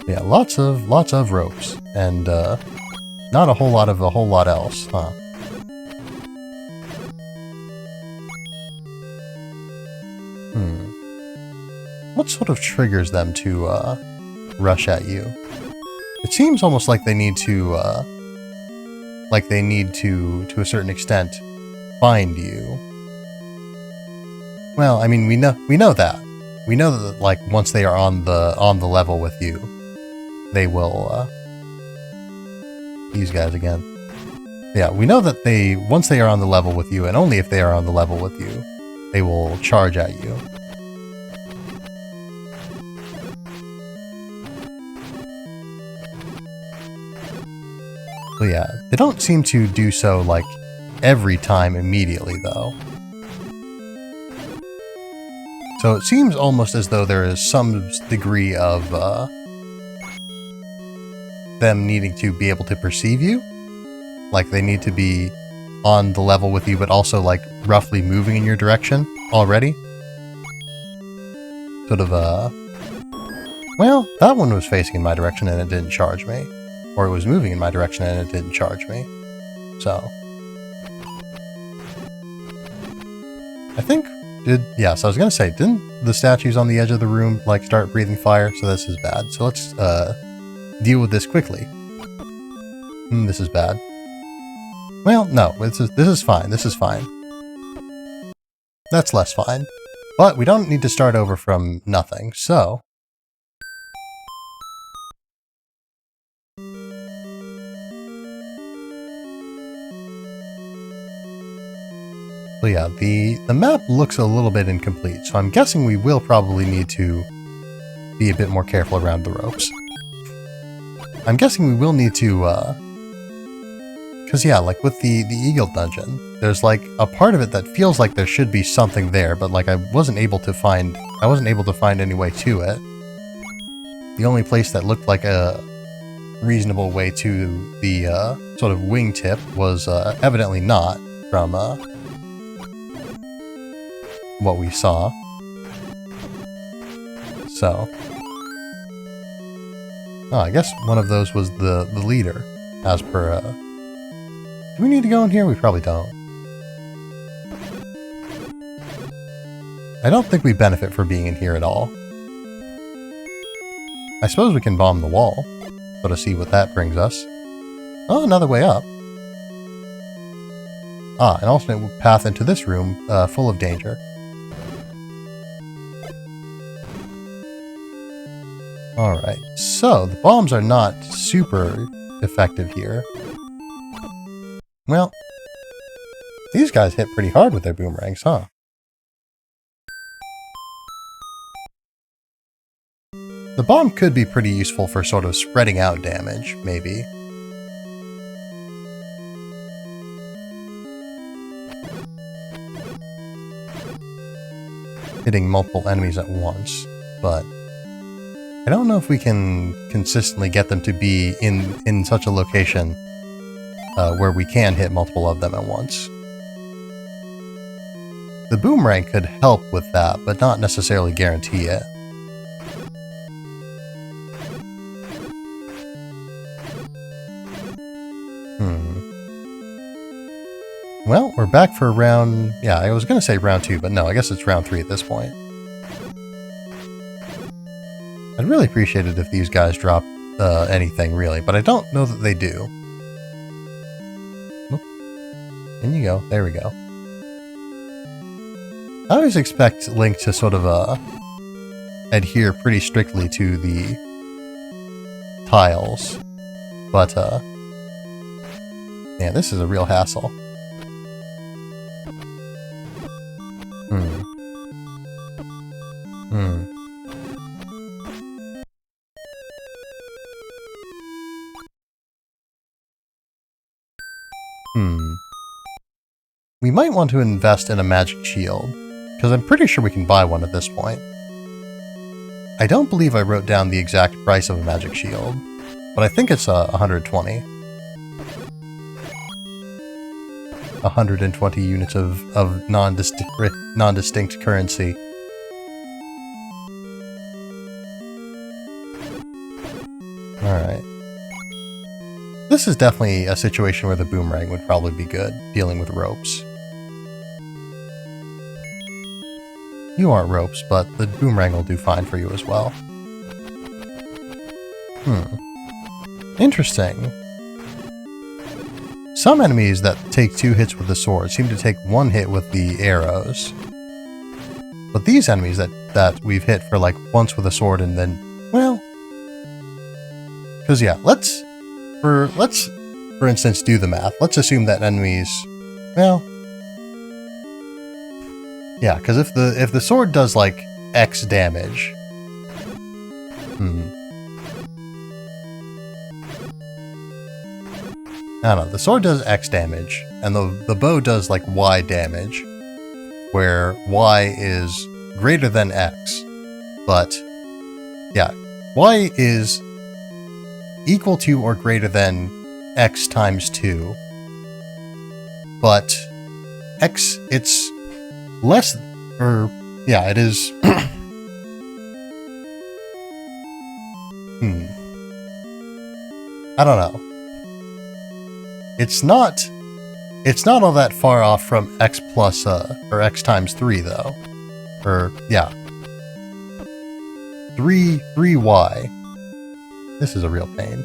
Yeah, lots of ropes, and not a whole lot else, huh? What sort of triggers them to rush at you? It seems almost like they need to to a certain extent find you. Well, I mean, we know that. We know that, like, once they are on the level with you, they will, these guys again. Yeah, we know that once they are on the level with you, and only if they are on the level with you, they will charge at you. So yeah, they don't seem to do so, like, every time immediately, though. So it seems almost as though there is some degree of, them needing to be able to perceive you. Like, they need to be on the level with you, but also, like, roughly moving in your direction already. Sort of, well, that one was facing in my direction and it didn't charge me. Or it was moving in my direction and it didn't charge me. So. I think, so I was gonna say, didn't the statues on the edge of the room, like, start breathing fire? So this is bad. So let's, deal with this quickly. This is bad. Well, no, this is fine. This is fine. That's less fine. But we don't need to start over from nothing, so... So yeah, the map looks a little bit incomplete, so I'm guessing we will probably need to be a bit more careful around the ropes. I'm guessing we will need to, because yeah, like with the Eagle Dungeon, there's like a part of it that feels like there should be something there, but like I wasn't able to find any way to it. The only place that looked like a reasonable way to the sort of wingtip was evidently not from what we saw. So, I guess one of those was the leader, as per. Do we need to go in here? We probably don't. I don't think we benefit for being in here at all. I suppose we can bomb the wall, so to see what that brings us. Oh, another way up. An alternate path into this room, full of danger. Alright, so the bombs are not super effective here. Well, these guys hit pretty hard with their boomerangs, huh? The bomb could be pretty useful for sort of spreading out damage, maybe. Hitting multiple enemies at once, but I don't know if we can consistently get them to be in such a location where we can hit multiple of them at once. The boomerang could help with that, but not necessarily guarantee it. Well, we're back for round... Yeah, I was going to say round 2, but no, I guess it's round 3 at this point. I'd really appreciate it if these guys drop anything, really, but I don't know that they do. Oop. In you go. There we go. I always expect Link to sort of adhere pretty strictly to the tiles, but man, this is a real hassle. We might want to invest in a magic shield, because I'm pretty sure we can buy one at this point. I don't believe I wrote down the exact price of a magic shield, but I think it's 120. 120 units of non-distinct currency. Alright. This is definitely a situation where the boomerang would probably be good, dealing with ropes. You aren't ropes, but the boomerang will do fine for you as well. Interesting. Some enemies that take 2 hits with the sword seem to take 1 hit with the arrows. But these enemies that we've hit for like once with a sword and then, well... Because yeah, let's for instance do the math. Let's assume that enemies, well... Yeah, because if the sword does like X damage... I don't know, the sword does X damage, and the bow does like Y damage, where Y is greater than X, but, yeah, Y is equal to or greater than X times 2, but X, it's less, or yeah, it is. I don't know. It's not all that far off from X plus, or X times 3 though. Or, yeah. 3y. This is a real pain.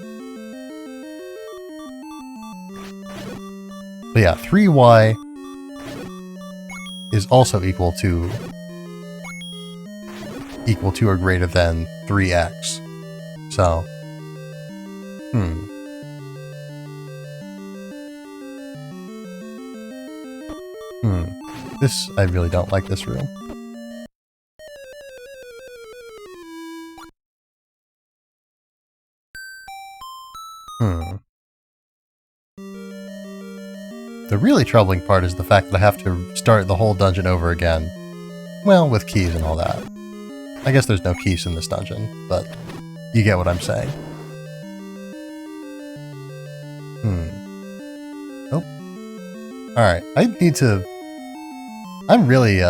But yeah, 3y is also equal to or greater than 3x. So, This, I really don't like this room. The really troubling part is the fact that I have to start the whole dungeon over again. Well, with keys and all that. I guess there's no keys in this dungeon, but you get what I'm saying. Oh. Alright, I'm really,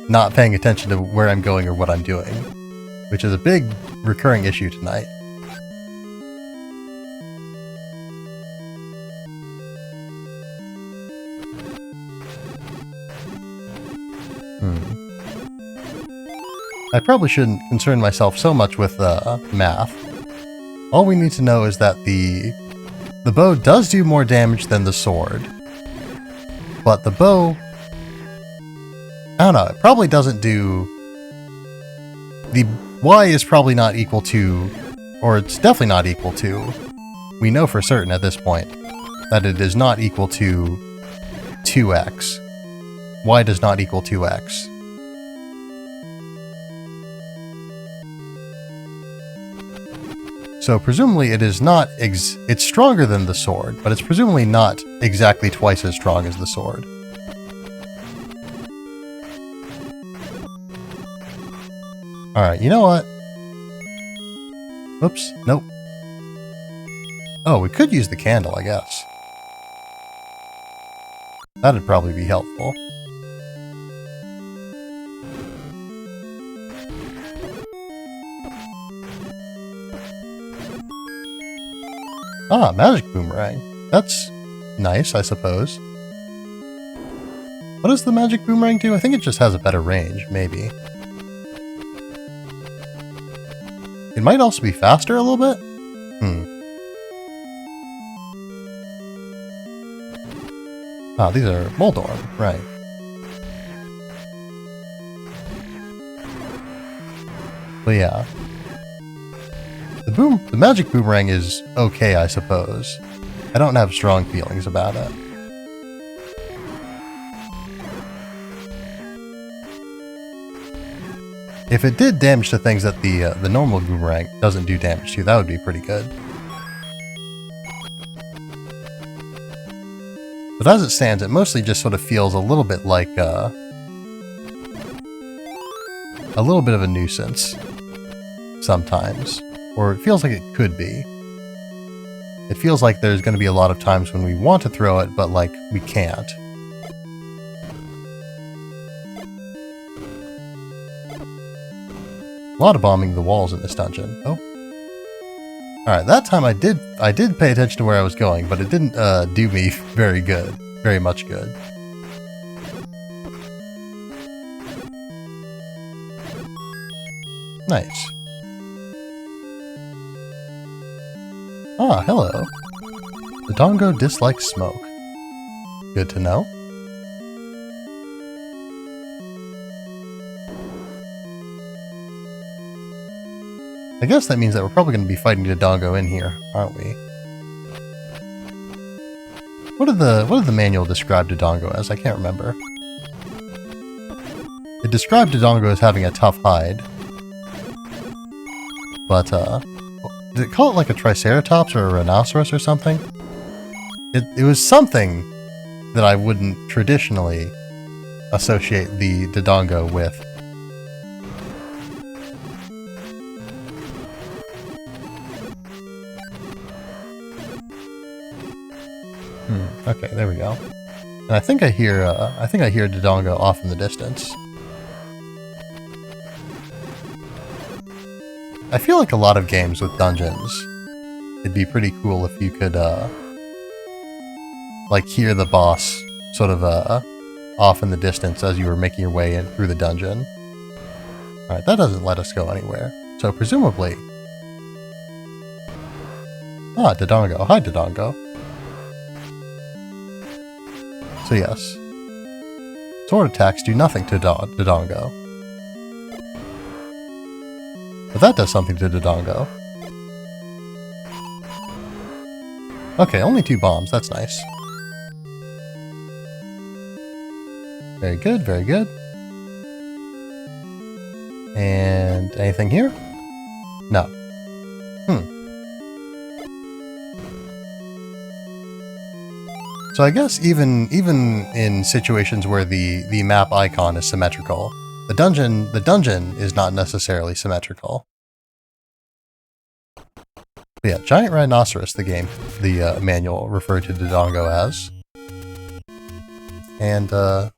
not paying attention to where I'm going or what I'm doing, which is a big recurring issue tonight. I probably shouldn't concern myself so much with math. All we need to know is that the bow does do more damage than the sword. But the bow, I don't know, it probably doesn't do... The Y is probably not equal to, or it's definitely not equal to, we know for certain at this point, that it is not equal to 2x. Y does not equal 2x. So presumably it is not, it's stronger than the sword, but it's presumably not exactly twice as strong as the sword. Alright, you know what? Oops, nope. Oh, we could use the candle, I guess. That'd probably be helpful. Ah, magic boomerang. That's nice, I suppose. What does the magic boomerang do? I think it just has a better range, maybe. It might also be faster a little bit? Ah, these are Moldorm, right. But yeah. The magic boomerang is okay, I suppose. I don't have strong feelings about it. If it did damage to things that the normal boomerang doesn't do damage to, that would be pretty good. But as it stands, it mostly just sort of feels a little bit like a little bit of a nuisance sometimes. Or it feels like it could be. It feels like there's going to be a lot of times when we want to throw it, but like, we can't. A lot of bombing the walls in this dungeon. Oh. Alright, that time I did pay attention to where I was going, but it didn't do me very good. Very much good. Nice. Ah, hello. The Dongo dislikes smoke. Good to know. I guess that means that we're probably going to be fighting Dodongo in here, aren't we? What did the manual describe Dodongo as? I can't remember. It described Dodongo as having a tough hide. But, did it call it like a Triceratops or a Rhinoceros or something? It was something that I wouldn't traditionally associate the Dodongo with. Okay, there we go. And I think I hear Dodongo off in the distance. I feel like a lot of games with dungeons, it'd be pretty cool if you could, like, hear the boss sort of, off in the distance as you were making your way in through the dungeon. Alright, that doesn't let us go anywhere. So, presumably... Ah, Dodongo. Hi, Dodongo. So, yes. Sword attacks do nothing to Dodongo. But that does something to Dodongo. Okay, only 2 bombs. That's nice. Very good, very good. And anything here? No. So I guess even in situations where the map icon is symmetrical, the dungeon is not necessarily symmetrical. But yeah, giant rhinoceros, the manual referred to Dodongo as. And oh,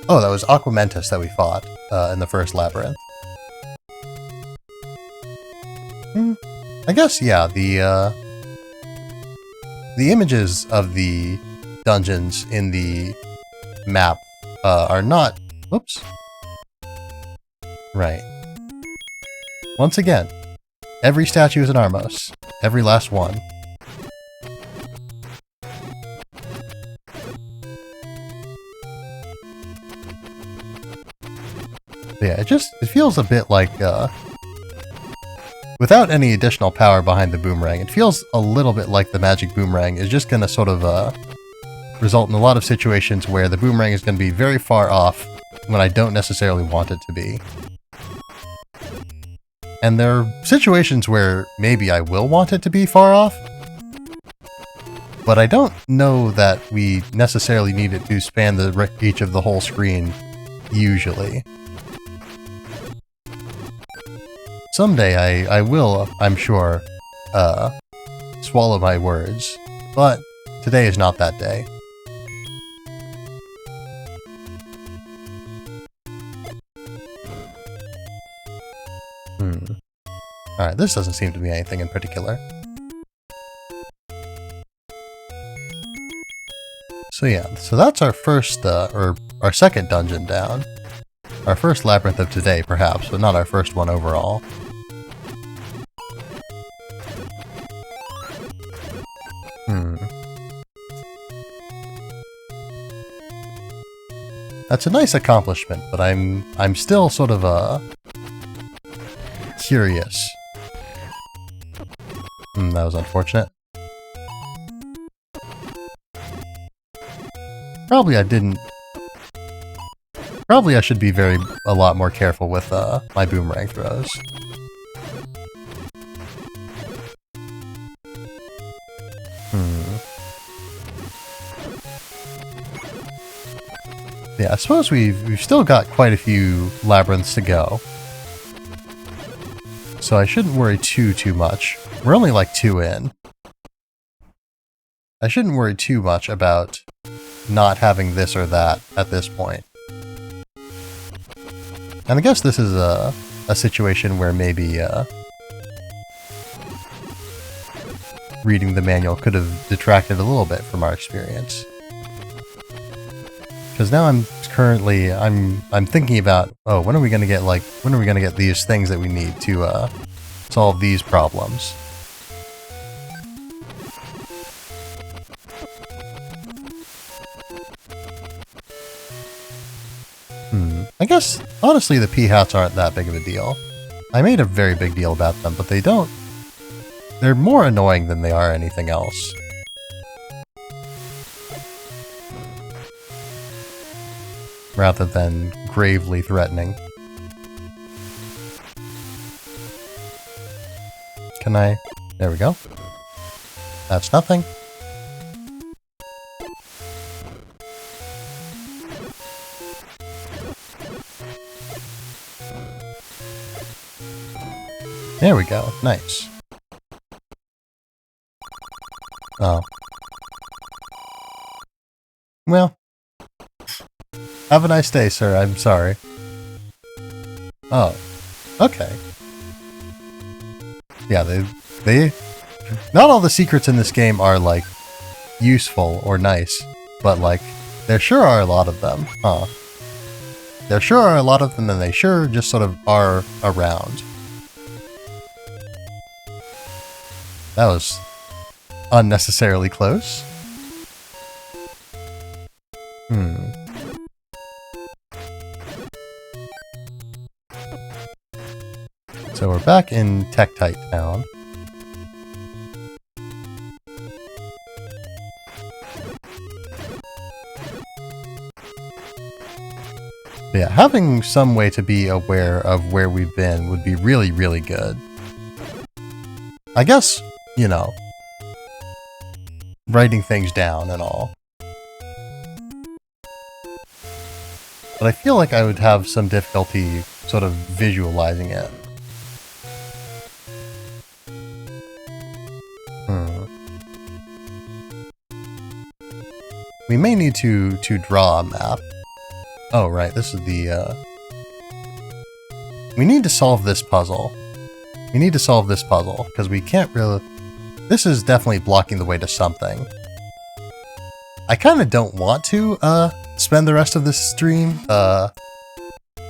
that was Aquamentus that we fought in the first labyrinth. I guess, yeah, the images of the dungeons in the map are not... Whoops. Right. Once again, every statue is an Armos. Every last one. But yeah, it feels a bit like... without any additional power behind the boomerang, it feels a little bit like the magic boomerang is just going to sort of result in a lot of situations where the boomerang is going to be very far off when I don't necessarily want it to be. And there are situations where maybe I will want it to be far off, but I don't know that we necessarily need it to span the reach of the whole screen, usually. Someday I will, I'm sure, swallow my words, but today is not that day. Alright, this doesn't seem to be anything in particular. So yeah, so that's our first, or our second dungeon down. Our first labyrinth of today, perhaps, but not our first one overall. That's a nice accomplishment, but I'm still sort of, curious. That was unfortunate. Probably I should be a lot more careful with, my boomerang throws. Yeah, I suppose we've still got quite a few labyrinths to go. So I shouldn't worry too much. We're only like 2 in. I shouldn't worry too much about not having this or that at this point. And I guess this is a situation where maybe reading the manual could have detracted a little bit from our experience. Because now I'm thinking about, oh, when are we gonna get these things that we need to solve these problems? I guess, honestly, the pea-hats aren't that big of a deal. I made a very big deal about them, but they're more annoying than they are anything else. Rather than gravely threatening. Can I? There we go. That's nothing. There we go. Nice. Oh. Well, have a nice day, sir. I'm sorry. Oh, okay. Yeah, they not all the secrets in this game are, like, useful or nice, but, like, there sure are a lot of them, huh? There sure are a lot of them, and they sure just sort of are around. That was unnecessarily close. So we're back in Tektite Town. Yeah, having some way to be aware of where we've been would be really, really good. I guess, you know, writing things down and all. But I feel like I would have some difficulty sort of visualizing it. We may need to draw a map. Oh, right, this is the, we need to solve this puzzle. We need to solve this puzzle, because we can't really... This is definitely blocking the way to something. I kind of don't want to, spend the rest of this stream,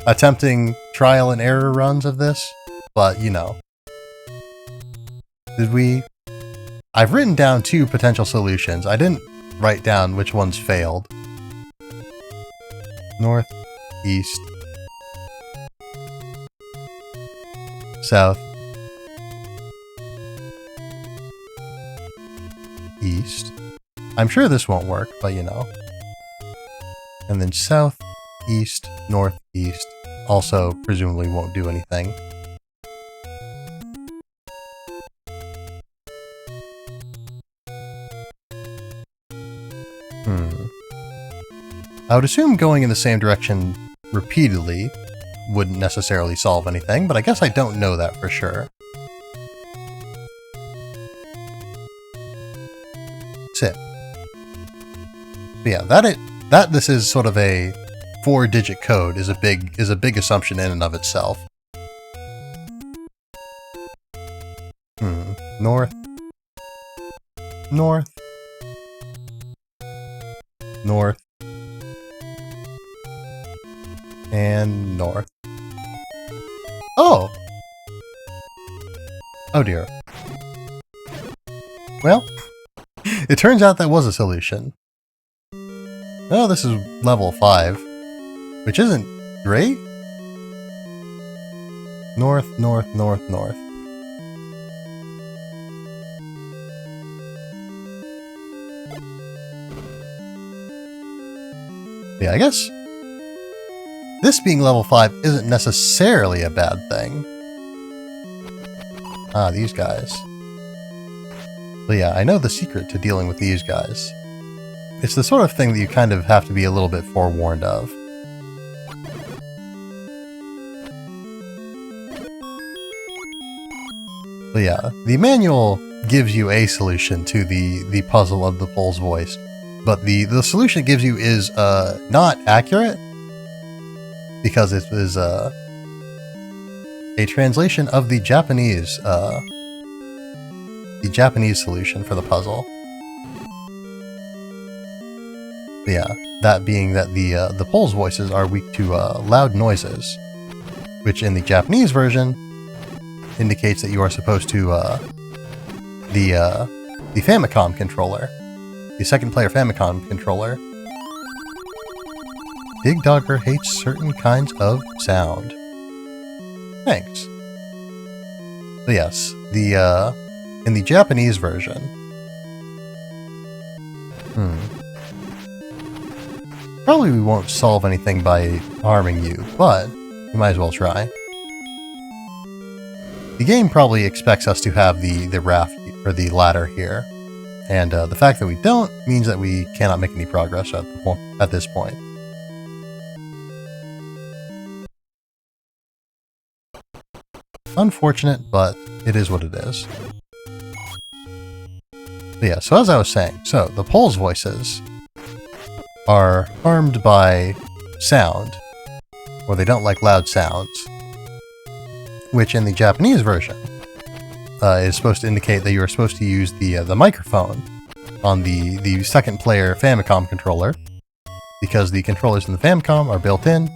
attempting trial and error runs of this, but, you know. Did we... I've written down 2 potential solutions. I didn't write down which ones failed. North, east, south, east. I'm sure this won't work, but you know. And then south, east, north, east. Also, presumably won't do anything. I would assume going in the same direction repeatedly wouldn't necessarily solve anything, but I guess I don't know that for sure. Sit. But yeah, that this is sort of a 4-digit code is a big assumption in and of itself. North. North. North. And north. Oh! Oh dear. Well, it turns out that was a solution. Oh, this is level 5, which isn't great. North, north, north, north. Yeah, I guess this being level 5 isn't necessarily a bad thing. Ah, these guys. But yeah, I know the secret to dealing with these guys. It's the sort of thing that you kind of have to be a little bit forewarned of. But yeah, the manual gives you a solution to the puzzle of the Pole's voice, but the solution it gives you is not accurate, because it is a translation of the Japanese solution for the puzzle. But yeah, that being that the Pole's voices are weak to loud noises, which in the Japanese version indicates that you are supposed to the Famicom controller, the second player Famicom controller. Dig Dogger hates certain kinds of sound. Thanks. But yes, in the Japanese version. Probably we won't solve anything by harming you, but we might as well try. The game probably expects us to have the raft or the ladder here, and the fact that we don't means that we cannot make any progress at this point. Unfortunate, but it is what it is. But yeah, so as I was saying, so the Pole's voices are harmed by sound, or they don't like loud sounds, which in the Japanese version is supposed to indicate that you are supposed to use the microphone on the second player Famicom controller, because the controllers in the Famicom are built in,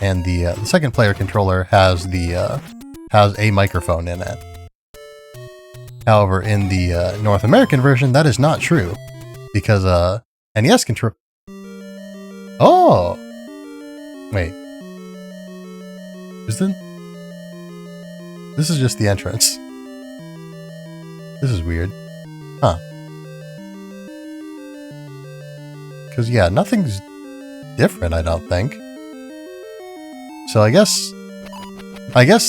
and the second player controller has a microphone in it. However, in the North American version, that is not true, because NES control. Oh, wait, this is just the entrance. This is weird, huh? Because yeah, nothing's different, I don't think. So I guess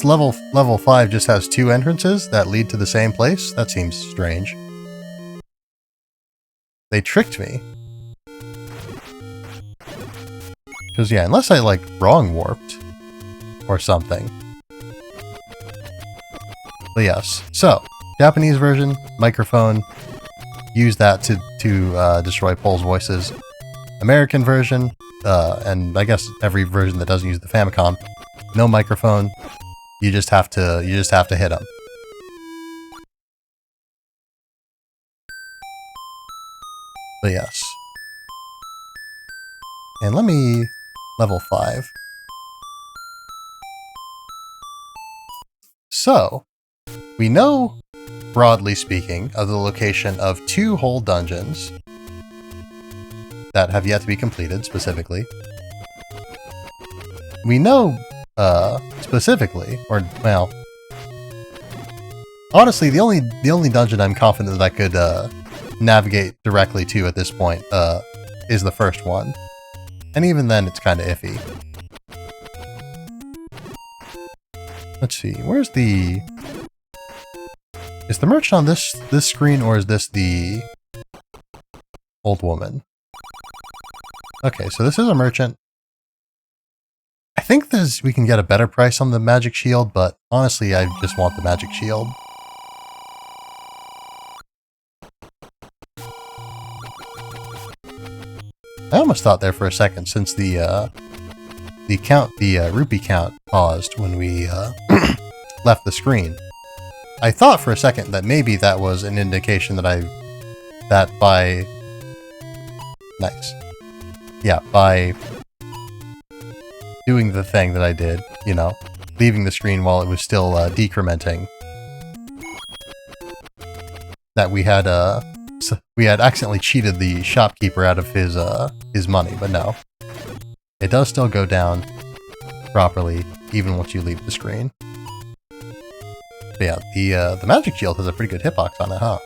level 5 just has 2 entrances that lead to the same place. That seems strange. They tricked me. Because yeah, unless I like wrong warped or something. But yes, so Japanese version, microphone, use that to destroy Pole's voices. American version, and I guess every version that doesn't use the Famicom, no microphone. You just have to hit them. But yes. And let me level 5. So, we know, broadly speaking, of the location of 2 whole dungeons that have yet to be completed, specifically. We know, specifically, or, well, honestly, the only dungeon I'm confident that I could, navigate directly to at this point, is the first one. And even then, it's kind of iffy. Let's see, where's the... Is the merchant on this screen, or is this the old woman? Okay, so this is a merchant. I think we can get a better price on the magic shield, but honestly, I just want the magic shield. I almost thought there for a second, since the rupee count paused when we left the screen. I thought for a second that maybe that was an indication that by doing the thing that I did, you know, leaving the screen while it was still decrementing, that we had accidentally cheated the shopkeeper out of his money, but no. It does still go down properly, even once you leave the screen. But yeah, the magic shield has a pretty good hitbox on it, huh?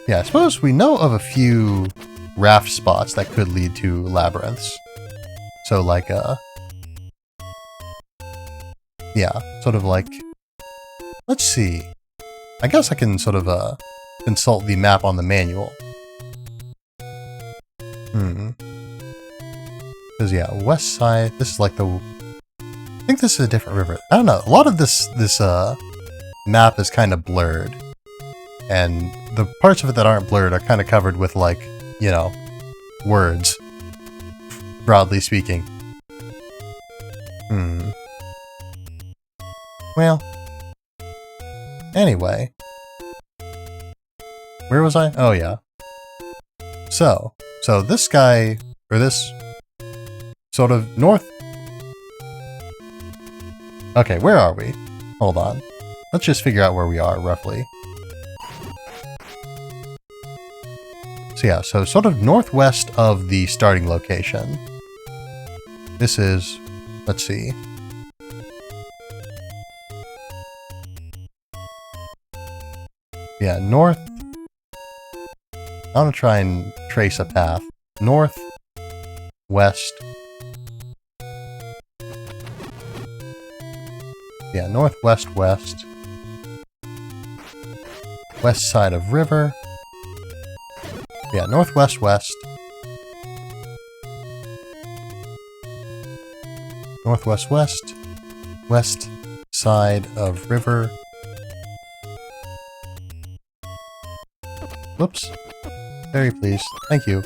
Yeah, I suppose we know of a few raft spots that could lead to labyrinths. So like, yeah, sort of like, let's see. I guess I can sort of, consult the map on the manual. Because yeah, west side, this is like I think this is a different river. I don't know, a lot of this map is kind of blurred. And the parts of it that aren't blurred are kind of covered with, like, you know, words, broadly speaking. Well, anyway. Where was I? Oh, yeah. So this guy, or this sort of north... Okay, where are we? Hold on. Let's just figure out where we are, roughly. So yeah, so sort of northwest of the starting location. This is, let's see. Yeah, north. I'm gonna try and trace a path. North, west. Yeah, northwest, west. West side of river. Yeah, northwest, west. Northwest, west. West side of river. Whoops. Fairy, please. Thank you.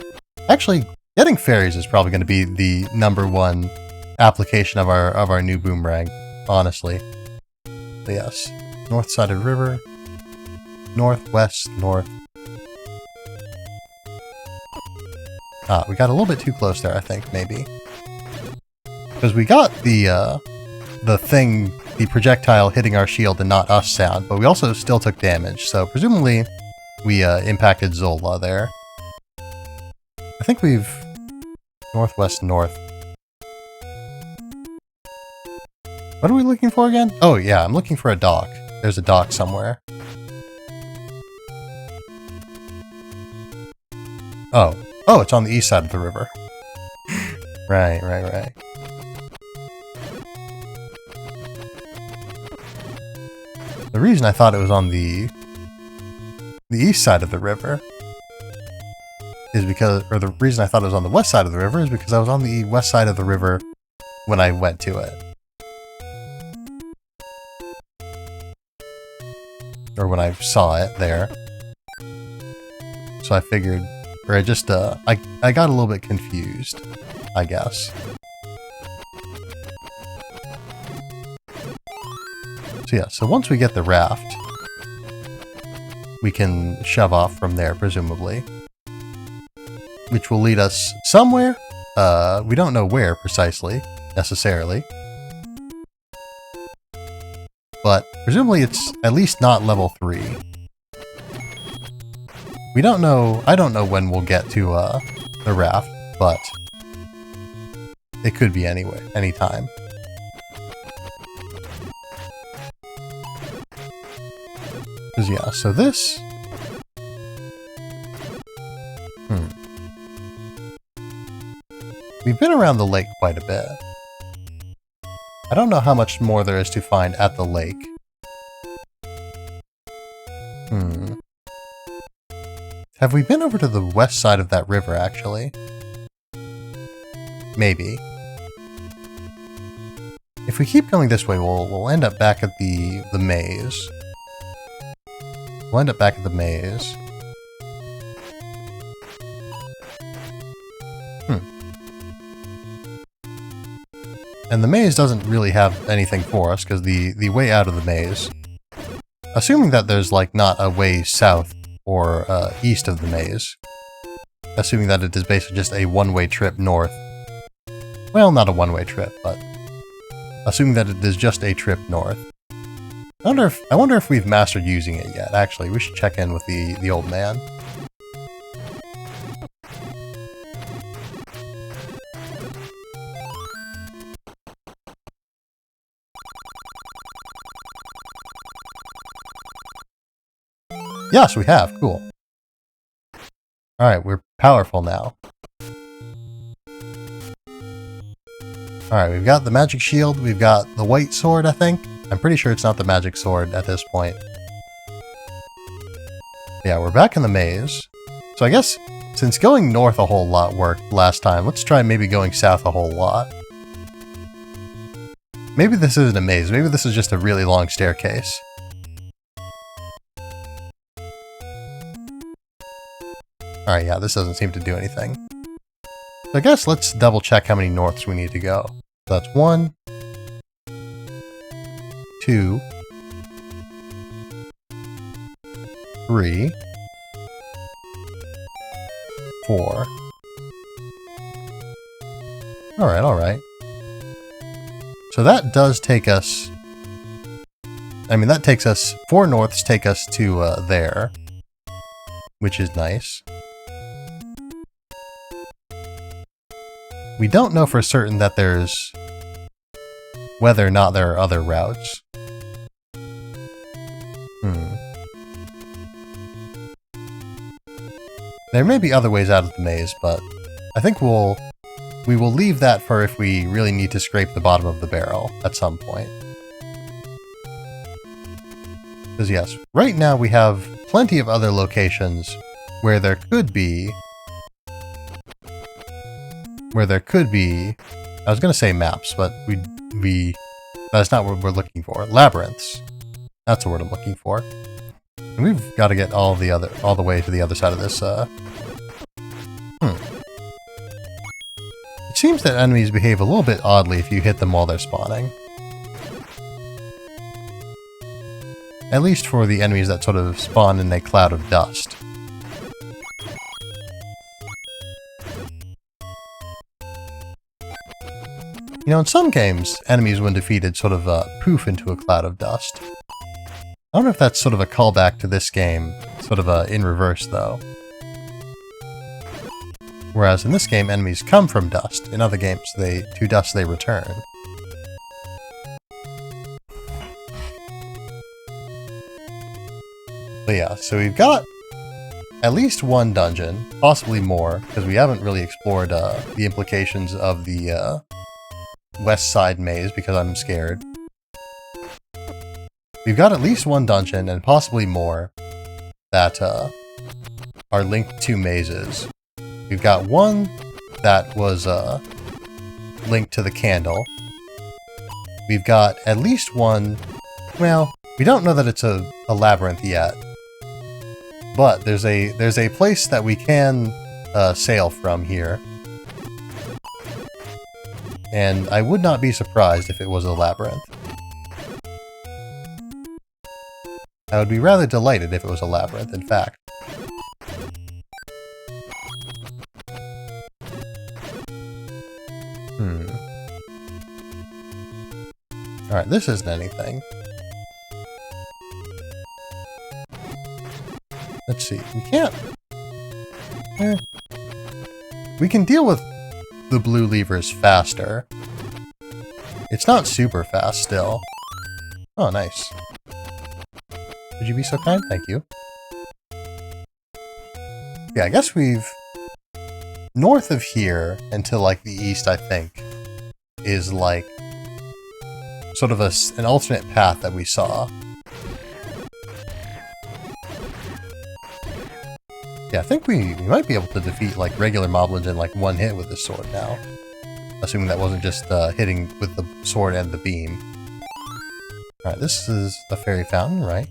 Actually, getting fairies is probably going to be the #1 application of our new boomerang, honestly. So yes. North side of the river. Northwest, north. Ah, we got a little bit too close there, I think, maybe. Because we got the projectile hitting our shield and not us sound, but we also still took damage, so presumably we impacted Zola there. I think we've... northwest, north. What are we looking for again? Oh yeah, I'm looking for a dock. There's a dock somewhere. Oh. Oh, it's on the east side of the river. Right. The reason I thought it was on the east side of the river is because, or the reason I thought it was on the west side of the river is because I was on the west side of the river when I went to it. Or when I saw it there. So I figured, or I just, I got a little bit confused, I guess. So yeah, so once we get the raft, we can shove off from there, presumably. Which will lead us somewhere. We don't know where precisely, necessarily. But presumably it's at least not level 3. We don't know, I don't know when we'll get to the raft, but it could be anyway, anytime. Because yeah, so this... We've been around the lake quite a bit. I don't know how much more there is to find at the lake. Have we been over to the west side of that river, actually? Maybe. If we keep going this way, we'll end up back at the maze. We'll end up back at the maze. And the maze doesn't really have anything for us, because the way out of the maze... Assuming that there's, like, not a way south or east of the maze. Assuming that it is basically just a one-way trip north. Well, not a one-way trip, but... Assuming that it is just a trip north. I wonder if we've mastered using it yet, actually. We should check in with the old man. Yes, we have. Cool. Alright, we're powerful now. Alright, we've got the magic shield, we've got the white sword, I think. I'm pretty sure it's not the magic sword at this point. Yeah, we're back in the maze. So I guess, since going north a whole lot worked last time, let's try maybe going south a whole lot. Maybe this isn't a maze, maybe this is just a really long staircase. Alright, yeah, this doesn't seem to do anything. So I guess let's double check how many norths we need to go. So that's 1, 2, 3, 4. Alright. So that does take us... I mean, that takes us... 4 norths take us to there. Which is nice. We don't know for certain that there's... whether or not there are other routes. There may be other ways out of the maze, but I think we will leave that for if we really need to scrape the bottom of the barrel at some point. Because yes, right now we have plenty of other locations where there could be... I was going to say maps, but that's not what we're looking for. Labyrinths. That's the word I'm looking for. And we've got to get all the way to the other side of this, It seems that enemies behave a little bit oddly if you hit them while they're spawning. At least for the enemies that sort of spawn in a cloud of dust. You know, in some games, enemies when defeated sort of poof into a cloud of dust. I don't know if that's sort of a callback to this game, sort of in reverse though. Whereas in this game, enemies come from dust. In other games, to dust they return. But yeah, so we've got at least one dungeon, possibly more, because we haven't really explored the implications of the west side maze because I'm scared. We've got at least one dungeon, and possibly more, that are linked to mazes. We've got one that was linked to the candle. We've got at least one, well, we don't know that it's a labyrinth yet. But there's a place that we can sail from here. And I would not be surprised if it was a labyrinth. I would be rather delighted if it was a labyrinth, in fact. Alright, this isn't anything. Let's see, we can't... We can deal with the blue levers faster. It's not super fast still. Oh, nice. Would you be so kind? Thank you. Yeah, I guess we've... North of here, and to like the east, I think, is like sort of an alternate path that we saw. Yeah, I think we might be able to defeat like regular moblins in like one hit with this sword now. Assuming that wasn't just hitting with the sword and the beam. Alright, this is a fairy fountain, right?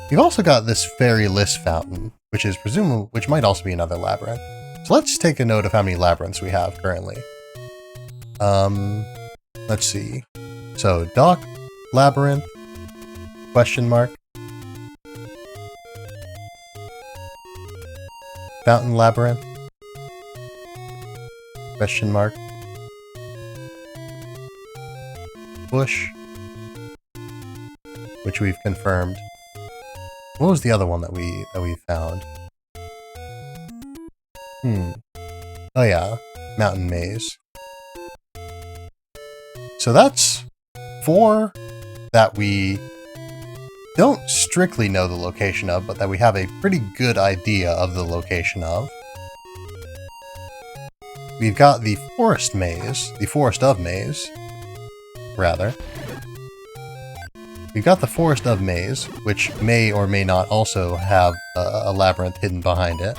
We've also got this fairy-less fountain, which is which might also be another labyrinth. So let's take a note of how many labyrinths we have currently. Let's see. So, dock, labyrinth, question mark. Fountain labyrinth, question mark. Bush, which we've confirmed. What was the other one that we found? Oh yeah, mountain maze. So that's 4 that we don't strictly know the location of, but that we have a pretty good idea of the location of. We've got the forest maze, the forest of maze, rather. We've got the forest of maze, which may or may not also have a labyrinth hidden behind it.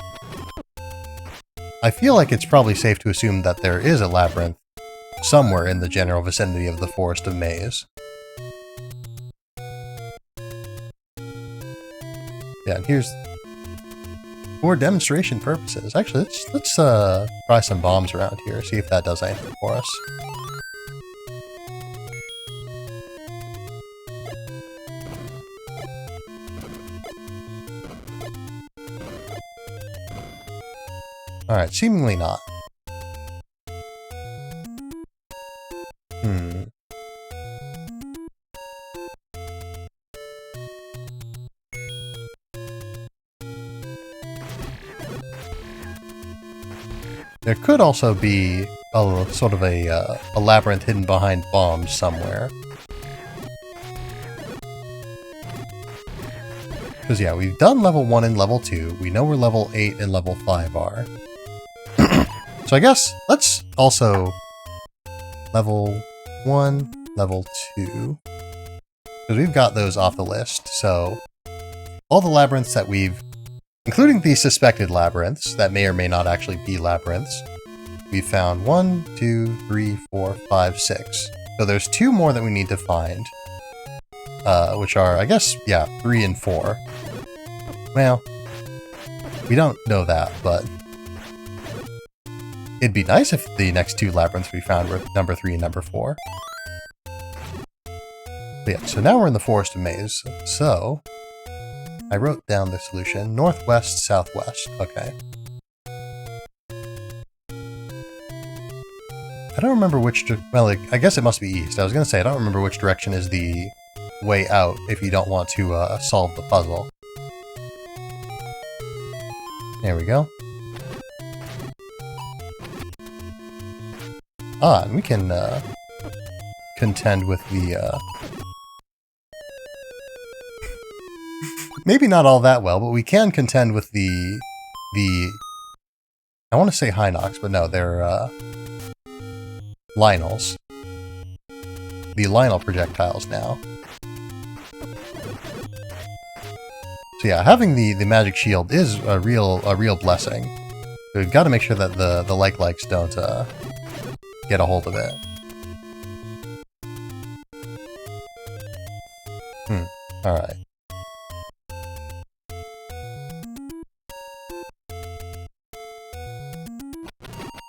I feel like it's probably safe to assume that there is a labyrinth somewhere in the general vicinity of the forest of maze. Yeah, and here's... For demonstration purposes. Actually, let's try some bombs around here, see if that does anything for us. Alright, seemingly not. There could also be a sort of a labyrinth hidden behind bombs somewhere. Because yeah, we've done level 1 and level 2. We know where level 8 and level 5 are. So I guess let's also level 1, level 2. Because we've got those off the list. So all the labyrinths that we've... Including the suspected labyrinths, that may or may not actually be labyrinths. We found 1, 2, 3, 4, 5, 6. So there's 2 more that we need to find. which are, I guess, yeah, 3 and 4. Well, we don't know that, but it'd be nice if the next 2 labyrinths we found were number 3 and number 4. But yeah, so now we're in the Forest of Maze. So, I wrote down the solution. Northwest, southwest. Okay. I don't remember which... well, I guess it must be east. I was going to say, I don't remember which direction is the way out if you don't want to solve the puzzle. There we go. Ah, and we can contend with the... maybe not all that well, but we can contend with the... I want to say Hinox, but no, they're Lionels. The Lionel projectiles now. So yeah, having the magic shield is a real blessing. We've got to make sure that the likes don't get a hold of it. Alright.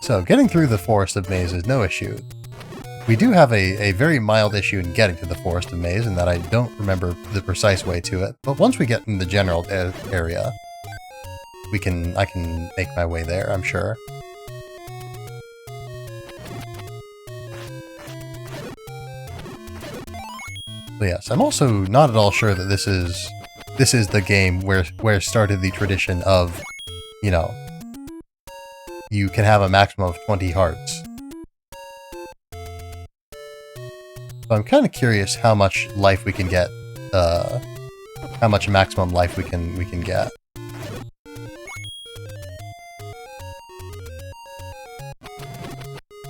So, getting through the Forest of Maze is no issue. We do have a very mild issue in getting to the Forest of Maze, in that I don't remember the precise way to it, but once we get in the general area, I can make my way there, I'm sure. But yes, I'm also not at all sure that this is the game where started the tradition of, you know, you can have a maximum of 20 hearts. So I'm kind of curious how much life we can get, how much maximum life we can get.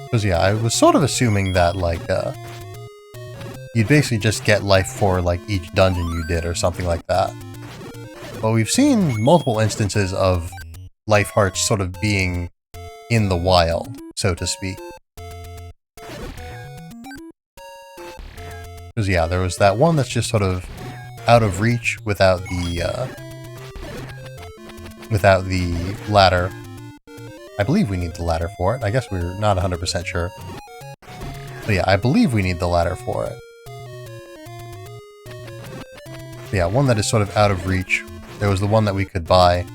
Because yeah, I was sort of assuming that like you'd basically just get life for like each dungeon you did or something like that. But we've seen multiple instances of life hearts sort of being in the wild, so to speak. Because yeah, there was that one that's just sort of out of reach without the ladder. I believe we need the ladder for it. I guess we're not 100% sure. But yeah, I believe we need the ladder for it. But yeah, one that is sort of out of reach. There was the one that we could buy.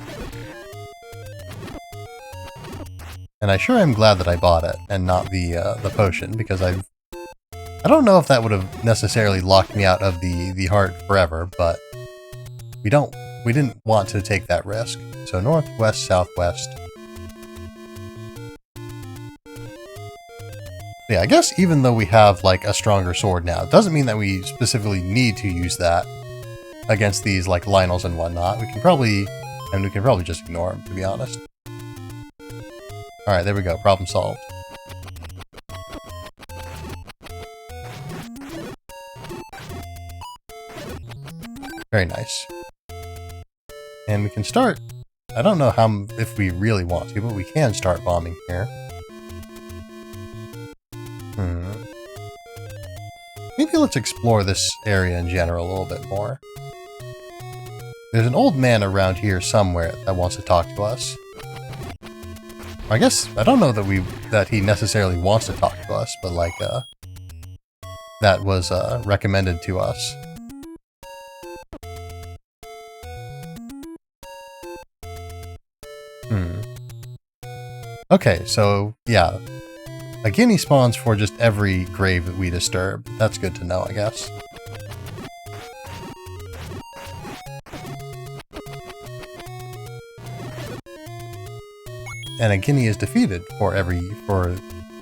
And I sure am glad that I bought it, and not the potion, because I don't know if that would have necessarily locked me out of the heart forever, but we didn't want to take that risk. So northwest, southwest. Yeah, I guess even though we have like a stronger sword now, it doesn't mean that we specifically need to use that against these like Lionels and whatnot. We can probably just ignore them, to be honest. Alright, there we go. Problem solved. Very nice. And we can start... I don't know if we really want to, but we can start bombing here. Maybe let's explore this area in general a little bit more. There's an old man around here somewhere that wants to talk to us. I guess, I don't know that he necessarily wants to talk to us, but like, that was, recommended to us. Okay, so, yeah. A guinea spawns for just every grave that we disturb. That's good to know, I guess. And a guinea is defeated for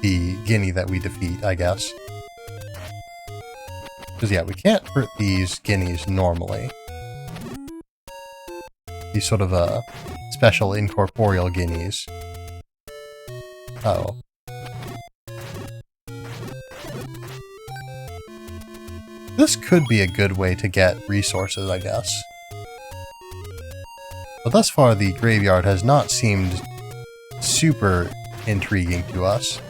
the guinea that we defeat, I guess. Because yeah, we can't hurt these guineas normally. These sort of special incorporeal guineas. Uh-oh. This could be a good way to get resources, I guess. But thus far, the graveyard has not seemed super intriguing to us.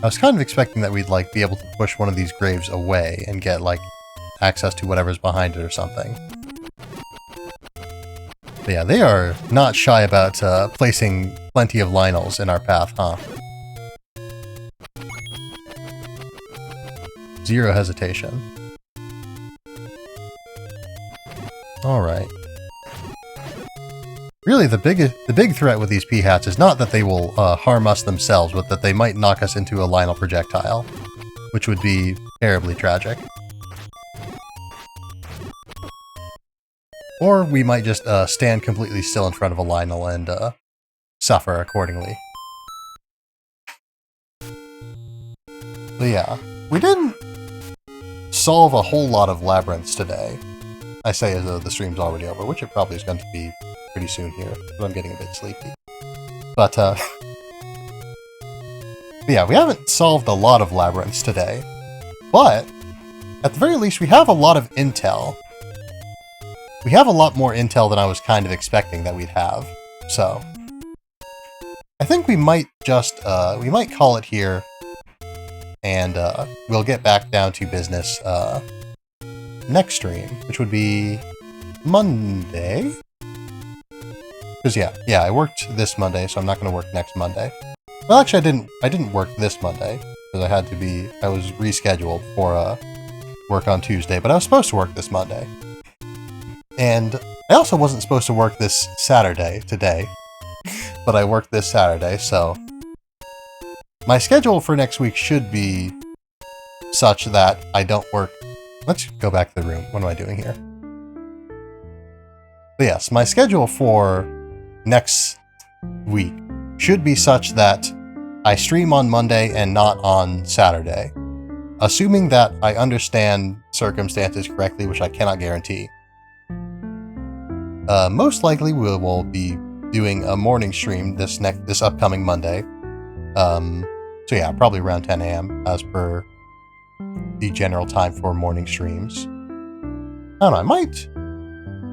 I was kind of expecting that we'd, like, be able to push one of these graves away and get, like, access to whatever's behind it or something. But yeah, they are not shy about placing plenty of Lionels in our path, huh? Zero hesitation. Alright. Really, the big threat with these P-Hats is not that they will harm us themselves, but that they might knock us into a Lionel projectile, which would be terribly tragic. Or we might just stand completely still in front of a Lionel and suffer accordingly. But yeah, we didn't solve a whole lot of Labyrinths today. I say as though the stream's already over, which it probably is going to be pretty soon here, because I'm getting a bit sleepy. But, yeah, we haven't solved a lot of Labyrinths today, but at the very least we have a lot of intel. We have a lot more intel than I was kind of expecting that we'd have, so I think we might just, we might call it here, and we'll get back down to business next stream, which would be Monday? Because yeah, I worked this Monday, so I'm not going to work next Monday. Well, actually, I didn't work this Monday, because I was rescheduled for work on Tuesday, but I was supposed to work this Monday. And I also wasn't supposed to work this Saturday, today, but I worked this Saturday, so my schedule for next week should be such that I don't work. Let's go back to the room. What am I doing here? But yes, my schedule for next week should be such that I stream on Monday and not on Saturday, assuming that I understand circumstances correctly, which I cannot guarantee. Most likely we will be doing a morning stream this upcoming Monday. So yeah, probably around 10 a.m. as per the general time for morning streams. I don't know, I might,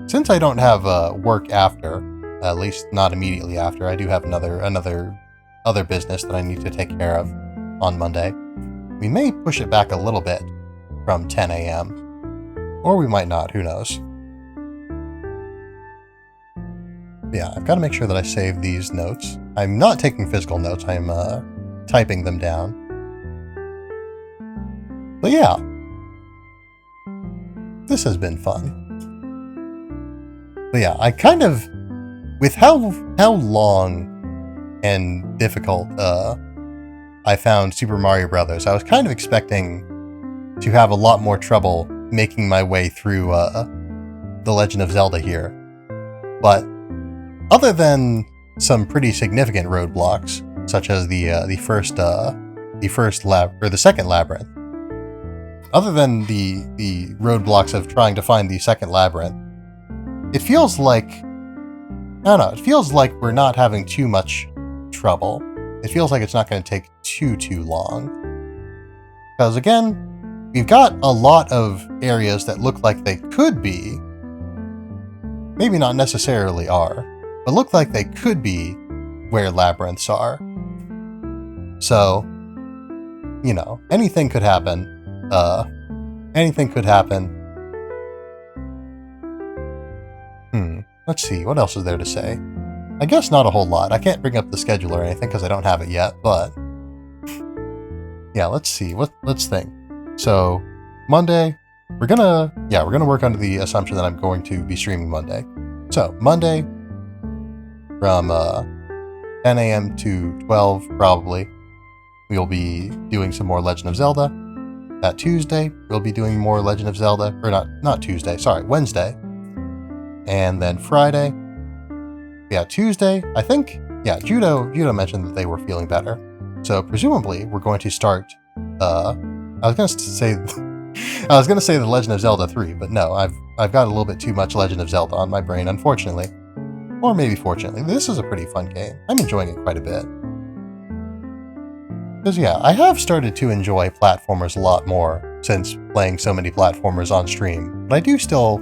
since I don't have work after, at least not immediately after, I do have other business that I need to take care of on Monday. We may push it back a little bit from 10 a.m. Or we might not, who knows. Yeah, I've got to make sure that I save these notes. I'm not taking physical notes, I'm typing them down. But yeah, this has been fun. But yeah, I kind of, with how long and difficult I found Super Mario Brothers, I was kind of expecting to have a lot more trouble making my way through The Legend of Zelda here. But other than some pretty significant roadblocks, such as the second labyrinth, other than the roadblocks of trying to find the second labyrinth, it feels like, I don't know, it feels like we're not having too much trouble. It feels like it's not going to take too long. Because again, we've got a lot of areas that look like they could be, maybe not necessarily are, but look like they could be where labyrinths are. So, you know, anything could happen. Anything could happen. Let's see, what else is there to say? I guess not a whole lot. I can't bring up the schedule or anything because I don't have it yet, but yeah, let's see. Let's think. So, Monday, we're gonna work under the assumption that I'm going to be streaming Monday. So, Monday, from 10 a.m. to 12, probably, we'll be doing some more Legend of Zelda. That Tuesday, we'll be doing more Legend of Zelda, or not Tuesday, sorry, Wednesday. And then Friday, yeah, Tuesday, I think, yeah, Judo mentioned that they were feeling better. So presumably, we're going to start, I was gonna say The Legend of Zelda 3, but no, I've got a little bit too much Legend of Zelda on my brain, unfortunately. Or maybe fortunately. This is a pretty fun game. I'm enjoying it quite a bit. Because yeah, I have started to enjoy platformers a lot more since playing so many platformers on stream. But I do still,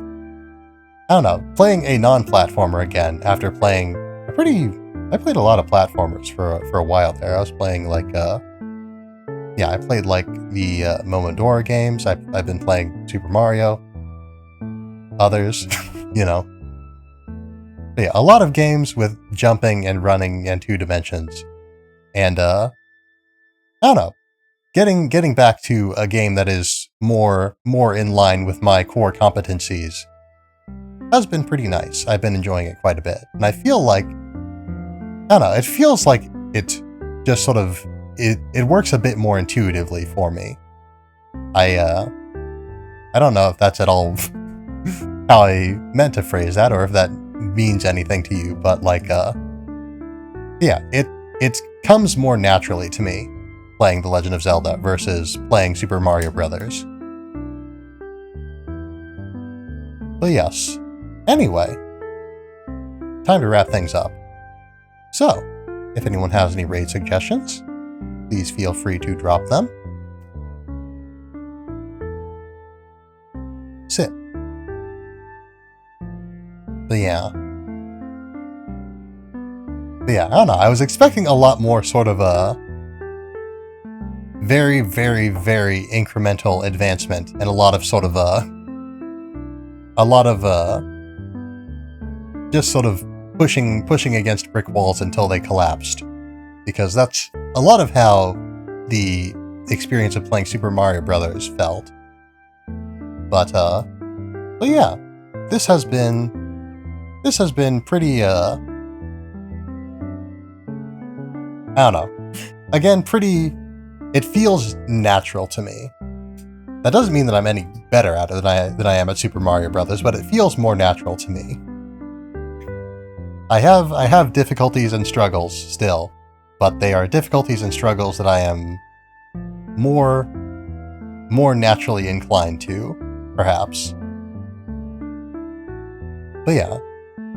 I don't know, playing a non-platformer again after playing I played a lot of platformers for a while there. I was playing like yeah, I played like the Momodora games. I've been playing Super Mario, others, you know. But yeah, a lot of games with jumping and running and 2 dimensions. And I don't know, getting back to a game that is more in line with my core competencies has been pretty nice. I've been enjoying it quite a bit. And I feel like, I don't know, it feels like it just sort of, it works a bit more intuitively for me. I don't know if that's at all how I meant to phrase that, or if that means anything to you, but like, yeah, it comes more naturally to me playing The Legend of Zelda versus playing Super Mario Brothers. But yes, anyway, time to wrap things up. So, if anyone has any raid suggestions, please feel free to drop them. Sit. But yeah, I don't know, I was expecting a lot more sort of a very, very, very incremental advancement and a lot of sort of just sort of pushing against brick walls until they collapsed. Because that's a lot of how the experience of playing Super Mario Brothers felt. But yeah, this has been pretty, I don't know. Again, it feels natural to me. That doesn't mean that I'm any better at it than I am at Super Mario Brothers, but it feels more natural to me. I have difficulties and struggles still, but they are difficulties and struggles that I am more naturally inclined to, perhaps. But yeah,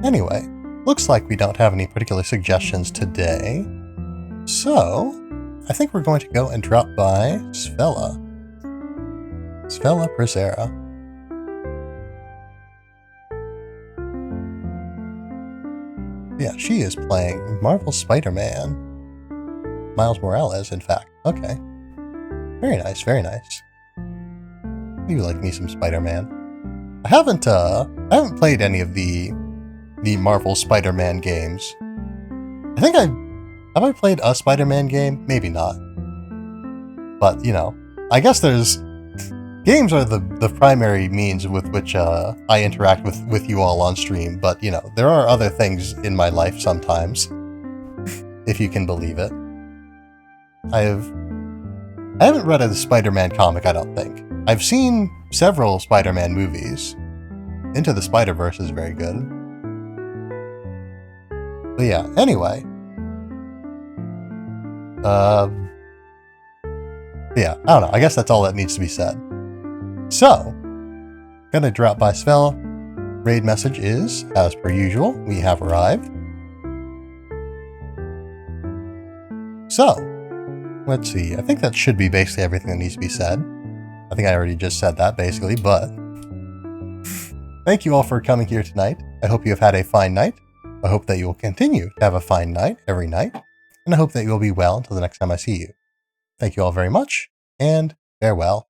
anyway, looks like we don't have any particular suggestions today, so I think we're going to go and drop by Svella Presera. Yeah, she is playing Marvel Spider-Man. Miles Morales, in fact. Okay. Very nice, very nice. I do like me some Spider-Man. I haven't played any of the Marvel Spider-Man games. I think have I played a Spider-Man game? Maybe not. But, you know, I guess games are the primary means with which I interact with you all on stream, but, you know, there are other things in my life sometimes, if you can believe it. I haven't read a Spider-Man comic, I don't think. I've seen several Spider-Man movies. Into the Spider-Verse is very good. But yeah, anyway. Yeah, I don't know. I guess that's all that needs to be said. So, gonna drop by Svella. Raid message is, as per usual, we have arrived. So, let's see. I think that should be basically everything that needs to be said. I think I already just said that, basically, but thank you all for coming here tonight. I hope you have had a fine night. I hope that you will continue to have a fine night every night, and I hope that you will be well until the next time I see you. Thank you all very much, and farewell.